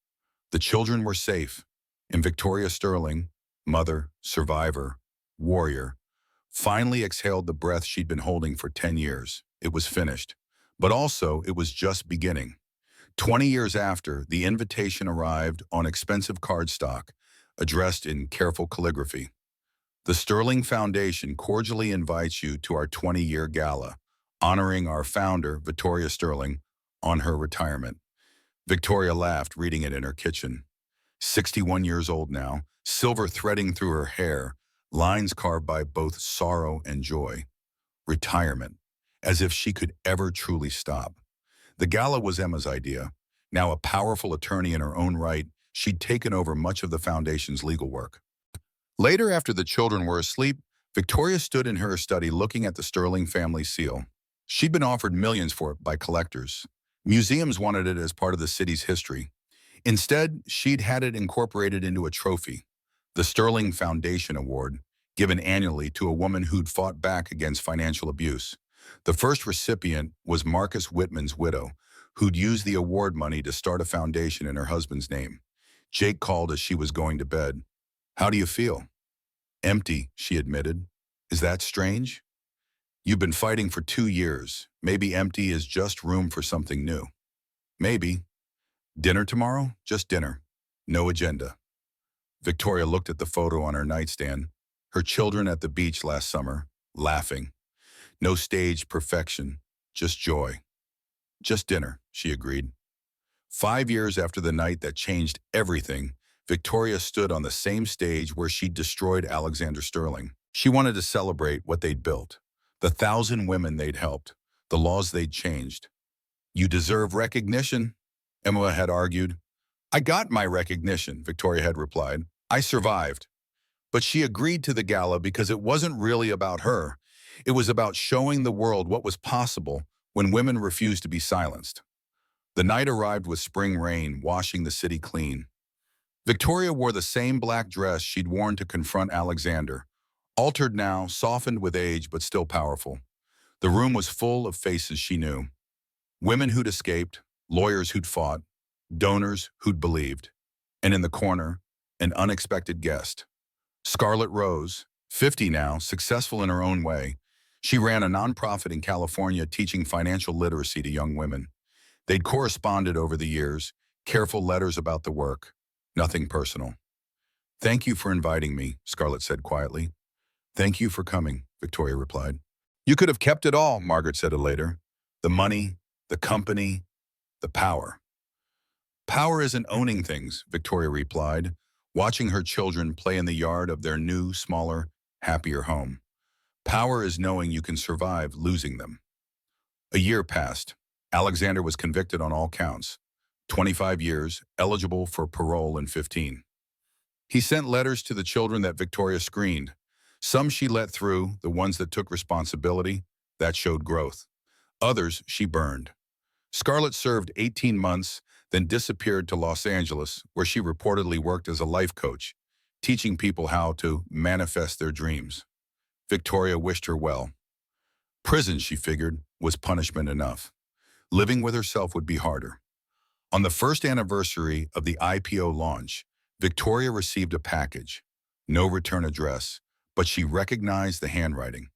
The children were safe, and Victoria Sterling, mother, survivor, warrior, finally exhaled the breath she'd been holding for 10 years. It was finished. But also, it was just beginning. 20 years after, the invitation arrived on expensive cardstock, addressed in careful calligraphy. The Sterling Foundation cordially invites you to our 20-year gala, honoring our founder, Victoria Sterling, on her retirement. Victoria laughed, reading it in her kitchen. 61 years old now, silver threading through her hair, lines carved by both sorrow and joy. Retirement, as if she could ever truly stop. The gala was Emma's idea. Now a powerful attorney in her own right, she'd taken over much of the foundation's legal work. Later, after the children were asleep, Victoria stood in her study looking at the Sterling family seal. She'd been offered millions for it by collectors. Museums wanted it as part of the city's history. Instead, she'd had it incorporated into a trophy, the Sterling Foundation Award, given annually to a woman who'd fought back against financial abuse. The first recipient was Marcus Whitman's widow, who'd used the award money to start a foundation in her husband's name. Jake called as she was going to bed. How do you feel? Empty, she admitted. Is that strange? You've been fighting for 2 years. Maybe empty is just room for something new. Maybe. Dinner tomorrow? Just dinner. No agenda. Victoria looked at the photo on her nightstand. Her children at the beach last summer, laughing. No staged perfection, just joy. Just dinner, she agreed. 5 years after the night that changed everything, Victoria stood on the same stage where she'd destroyed Alexander Sterling. She wanted to celebrate what they'd built, the 1,000 women they'd helped, the laws they'd changed. You deserve recognition, Emma had argued. I got my recognition, Victoria had replied. I survived. But she agreed to the gala because it wasn't really about her. It was about showing the world what was possible when women refused to be silenced. The night arrived with spring rain washing the city clean. Victoria wore the same black dress she'd worn to confront Alexander, altered now, softened with age, but still powerful. The room was full of faces she knew. Women who'd escaped, lawyers who'd fought, donors who'd believed. And in the corner, an unexpected guest. Scarlett Rose, 50 now, successful in her own way. She ran a nonprofit in California teaching financial literacy to young women. They'd corresponded over the years, Careful letters about the work. Nothing personal. Thank you for inviting me, Scarlett said quietly. Thank you for coming, Victoria replied. You could have kept it all, Margaret said later. The money, the company, the power. Power isn't owning things, Victoria replied, watching her children play in the yard of their new, smaller, happier home. Power is knowing you can survive losing them. A year passed. Alexander was convicted on all counts. 25 years, eligible for parole in 15. He sent letters to the children that Victoria screened. Some she let through, the ones that took responsibility, that showed growth. Others she burned. Scarlett served 18 months, then disappeared to Los Angeles, where she reportedly worked as a life coach, teaching people how to manifest their dreams. Victoria wished her well. Prison, she figured, was punishment enough. Living with herself would be harder. On the first anniversary of the IPO launch, Victoria received a package. No return address, but she recognized the handwriting.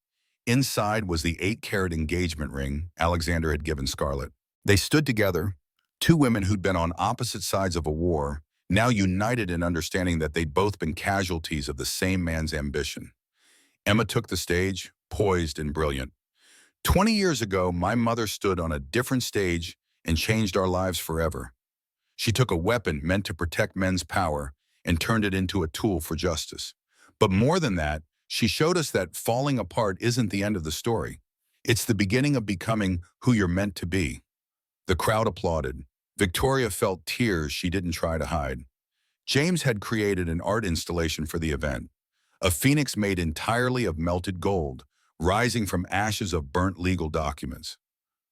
Inside was the 8-carat engagement ring Alexander had given Scarlett. They stood together, two women who'd been on opposite sides of a war, now united in understanding that they'd both been casualties of the same man's ambition. Emma took the stage, poised and brilliant. 20 years ago, my mother stood on a different stage and changed our lives forever. She took a weapon meant to protect men's power and turned it into a tool for justice. But more than that, she showed us that falling apart isn't the end of the story. It's the beginning of becoming who you're meant to be. The crowd applauded. Victoria felt tears she didn't try to hide. James had created an art installation for the event, a phoenix made entirely of melted gold, rising from ashes of burnt legal documents.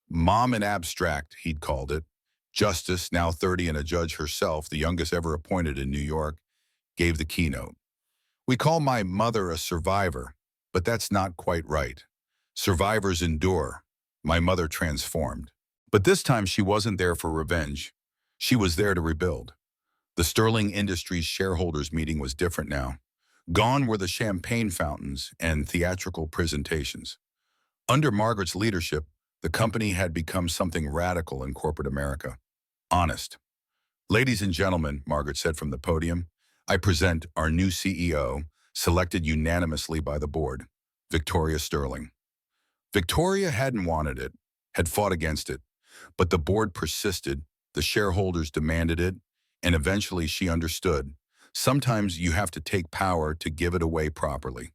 Mom in abstract, he'd called it. Justice, now 30 and a judge herself, the youngest ever appointed in New York, gave the keynote. We call my mother a survivor, but that's not quite right. Survivors endure. My mother transformed. But this time she wasn't there for revenge. She was there to rebuild. The Sterling Industries shareholders meeting was different now. Gone were the champagne fountains and theatrical presentations. Under Margaret's leadership, the company had become something radical in corporate America. Honest. Ladies and gentlemen, Margaret said from the podium, I present our new CEO, selected unanimously by the board, Victoria Sterling. Victoria hadn't wanted it, had fought against it, but the board persisted, the shareholders demanded it, and eventually she understood. Sometimes you have to take power to give it away properly.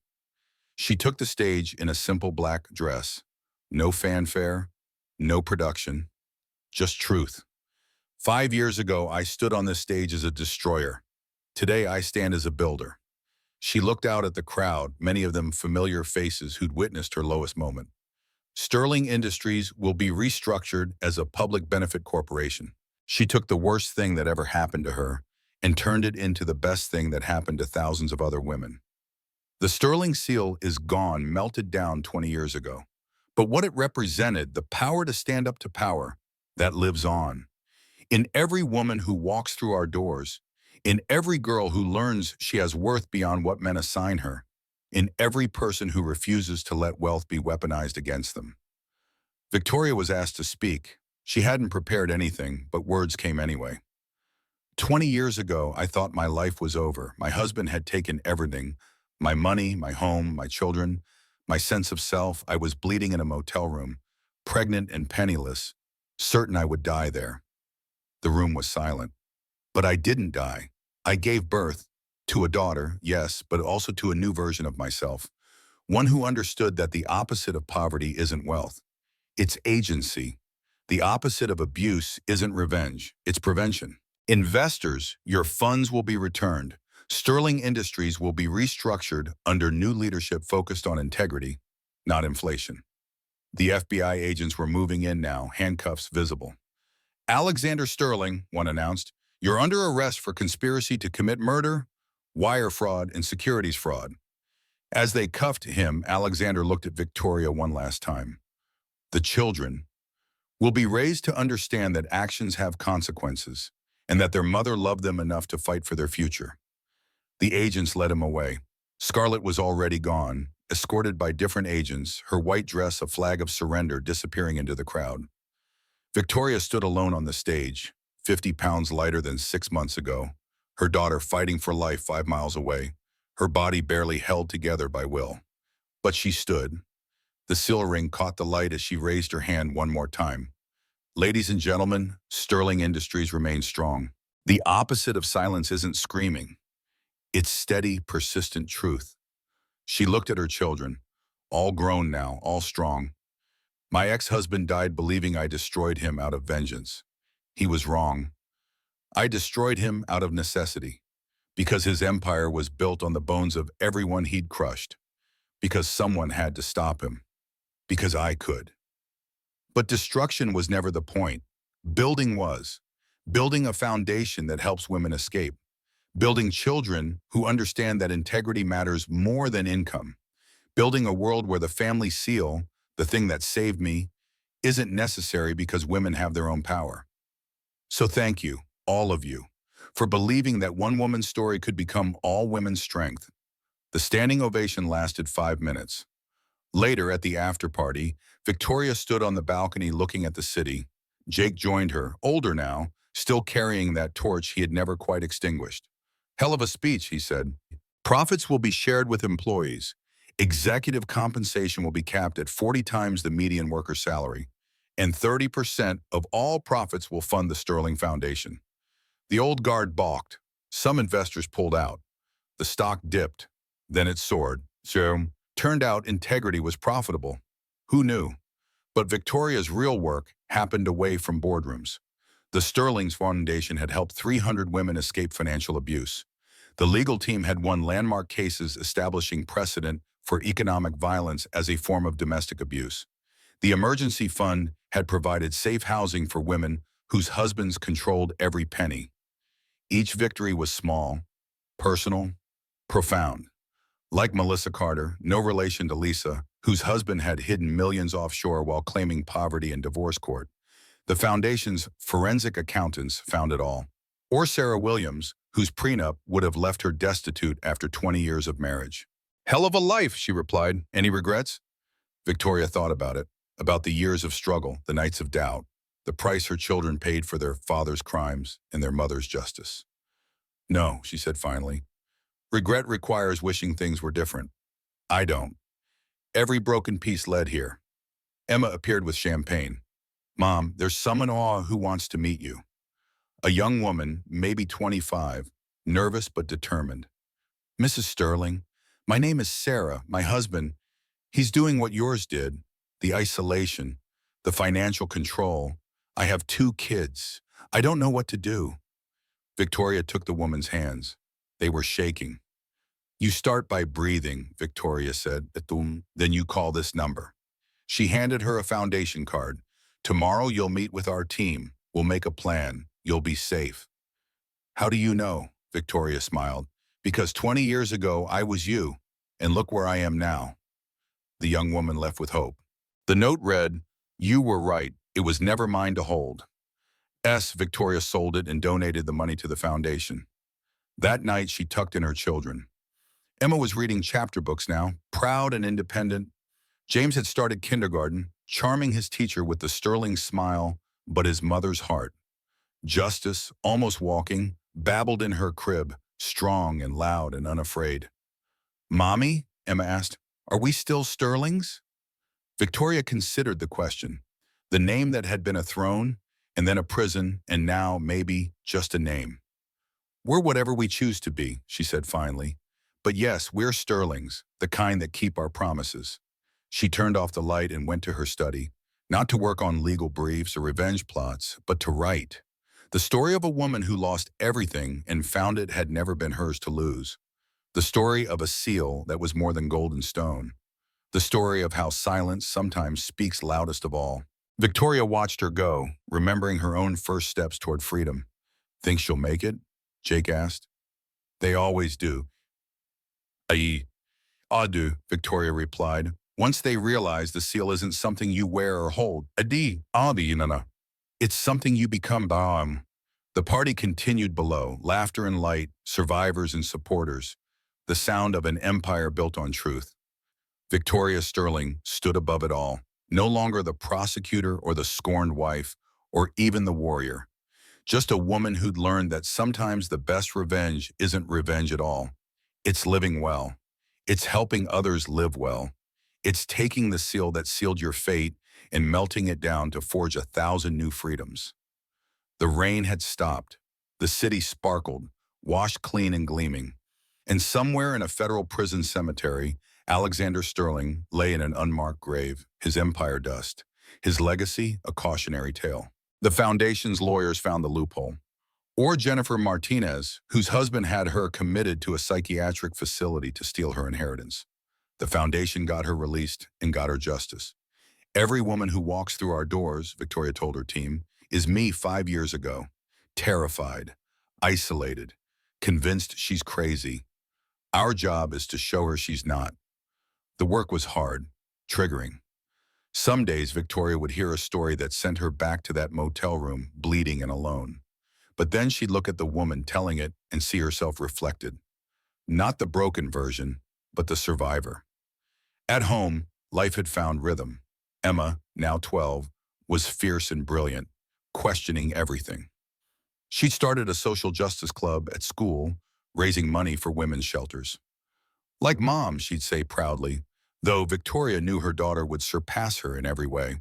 She took the stage in a simple black dress. No fanfare, no production, just truth. 5 years ago, I stood on this stage as a destroyer. Today, I stand as a builder. She looked out at the crowd, many of them familiar faces who'd witnessed her lowest moment. Sterling Industries will be restructured as a public benefit corporation. She took the worst thing that ever happened to her and turned it into the best thing that happened to thousands of other women. The Sterling seal is gone, melted down 20 years ago. But what it represented, the power to stand up to power, that lives on. In every woman who walks through our doors, in every girl who learns she has worth beyond what men assign her, in every person who refuses to let wealth be weaponized against them. Victoria was asked to speak. She hadn't prepared anything, but words came anyway. 20 years ago, I thought my life was over. My husband had taken everything, my money, my home, my children, my sense of self. I was bleeding in a motel room, pregnant and penniless, certain I would die there. The room was silent. But I didn't die. I gave birth to a daughter, yes, but also to a new version of myself, one who understood that the opposite of poverty isn't wealth. It's agency. The opposite of abuse isn't revenge. It's prevention. Investors, your funds will be returned. Sterling Industries will be restructured under new leadership focused on integrity, not inflation. The FBI agents were moving in now, handcuffs visible. Alexander Sterling, one announced, you're under arrest for conspiracy to commit murder, wire fraud, and securities fraud. As they cuffed him, Alexander looked at Victoria one last time. The children will be raised to understand that actions have consequences and that their mother loved them enough to fight for their future. The agents led him away. Scarlett was already gone, escorted by different agents, her white dress a flag of surrender disappearing into the crowd. Victoria stood alone on the stage, 50 pounds lighter than 6 months ago, her daughter fighting for life 5 miles away, her body barely held together by will. But she stood. The seal ring caught the light as she raised her hand one more time. Ladies and gentlemen, Sterling Industries remains strong. The opposite of silence isn't screaming. It's steady, persistent truth. She looked at her children, all grown now, all strong. My ex-husband died believing I destroyed him out of vengeance. He was wrong. I destroyed him out of necessity, because his empire was built on the bones of everyone he'd crushed, because someone had to stop him, because I could. But destruction was never the point. Building was. Building a foundation that helps women escape. Building children who understand that integrity matters more than income. Building a world where the family seal, the thing that saved me, isn't necessary because women have their own power. So thank you, all of you, for believing that one woman's story could become all women's strength. The standing ovation lasted 5 minutes. Later, at the after party, Victoria stood on the balcony looking at the city. Jake joined her, older now, still carrying that torch he had never quite extinguished. Hell of a speech, he said. Profits will be shared with employees. Executive compensation will be capped at 40 times the median worker salary, and 30% of all profits will fund the Sterling Foundation. The old guard balked. Some investors pulled out. The stock dipped. Then it soared. So, turned out integrity was profitable. Who knew? But Victoria's real work happened away from boardrooms. The Sterling's Foundation had helped 300 women escape financial abuse. The legal team had won landmark cases establishing precedent for economic violence as a form of domestic abuse. The emergency fund had provided safe housing for women whose husbands controlled every penny. Each victory was small, personal, profound. Like Melissa Carter, no relation to Lisa, whose husband had hidden millions offshore while claiming poverty in divorce court. The foundation's forensic accountants found it all. Or Sarah Williams, whose prenup would have left her destitute after 20 years of marriage. Hell of a life, she replied. Any regrets? Victoria thought about it, about the years of struggle, the nights of doubt, the price her children paid for their father's crimes and their mother's justice. No, she said finally. Regret requires wishing things were different. I don't. Every broken piece led here. Emma appeared with champagne. Mom, there's someone who wants to meet you. A young woman, maybe 25, nervous but determined. Mrs. Sterling, my name is Sarah, my husband. He's doing what yours did, the isolation, the financial control. I have 2 kids. I don't know what to do. Victoria took the woman's hands. They were shaking. You start by breathing, Victoria said. Then you call this number. She handed her a foundation card. Tomorrow you'll meet with our team. We'll make a plan. You'll be safe. How do you know? Victoria smiled. Because 20 years ago I was you, and look where I am now. The young woman left with hope. The note read, you were right. It was never mine to hold. Victoria sold it and donated the money to the foundation. That night she tucked in her children. Emma was reading chapter books now, proud and independent. James had started kindergarten, charming his teacher with the sterling smile, but his mother's heart. Justice, almost walking, babbled in her crib, strong and loud and unafraid. Mommy, Emma asked, are we still Sterlings? Victoria considered the question. The name that had been a throne, and then a prison, and now, maybe, just a name. We're whatever we choose to be, she said finally. But yes, we're Sterlings, the kind that keep our promises. She turned off the light and went to her study, not to work on legal briefs or revenge plots, but to write. The story of a woman who lost everything and found it had never been hers to lose. The story of a seal that was more than gold and stone. The story of how silence sometimes speaks loudest of all. Victoria watched her go, remembering her own first steps toward freedom. Think she'll make it? Jake asked. They always do. I do, Victoria replied. Once they realize the seal isn't something you wear or hold. It's something you become. The party continued below, laughter and light, survivors and supporters, the sound of an empire built on truth. Victoria Sterling stood above it all, no longer the prosecutor or the scorned wife, or even the warrior. Just a woman who'd learned that sometimes the best revenge isn't revenge at all. It's living well. It's helping others live well. It's taking the seal that sealed your fate and melting it down to forge 1,000 new freedoms. The rain had stopped. The city sparkled, washed clean and gleaming. And somewhere in a federal prison cemetery, Alexander Sterling lay in an unmarked grave, his empire dust, his legacy a cautionary tale. The foundation's lawyers found the loophole. Or Jennifer Martinez, whose husband had her committed to a psychiatric facility to steal her inheritance. The foundation got her released and got her justice. Every woman who walks through our doors, Victoria told her team, is me 5 years ago. Terrified, isolated, convinced she's crazy. Our job is to show her she's not. The work was hard, triggering. Some days Victoria would hear a story that sent her back to that motel room, bleeding and alone. But then she'd look at the woman telling it and see herself reflected. Not the broken version, but the survivor. At home, life had found rhythm. Emma, now 12, was fierce and brilliant, questioning everything. She'd started a social justice club at school, raising money for women's shelters. Like Mom, she'd say proudly, though Victoria knew her daughter would surpass her in every way.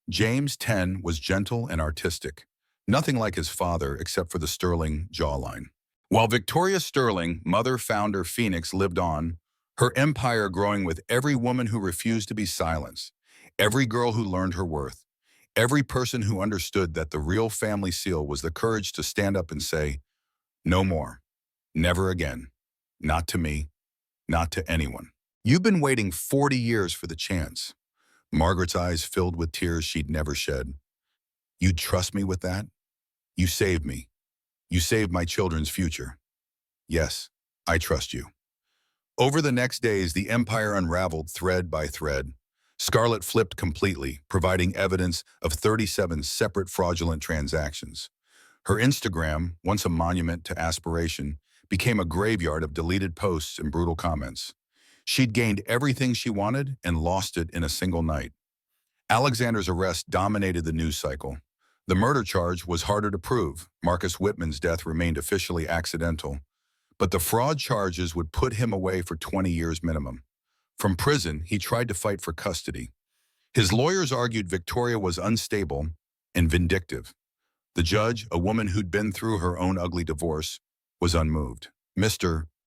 James, 10, was gentle and artistic, nothing like his father except for the Sterling jawline. While Victoria Sterling, mother-founder Phoenix, lived on, her empire growing with every woman who refused to be silenced, every girl who learned her worth, every person who understood that the real family seal was the courage to stand up and say, "No more, never again, not to me, not to anyone." You've been waiting 40 years for the chance. Margaret's eyes filled with tears she'd never shed. You'd trust me with that? You saved me. You saved my children's future. Yes, I trust you. Over the next days, the empire unraveled thread by thread. Scarlett flipped completely, providing evidence of 37 separate fraudulent transactions. Her Instagram, once a monument to aspiration, became a graveyard of deleted posts and brutal comments. She'd gained everything she wanted and lost it in a single night. Alexander's arrest dominated the news cycle. The murder charge was harder to prove. Marcus Whitman's death remained officially accidental. But the fraud charges would put him away for 20 years minimum. From prison, he tried to fight for custody. His lawyers argued Victoria was unstable and vindictive. The judge, a woman who'd been through her own ugly divorce, was unmoved. "Mr.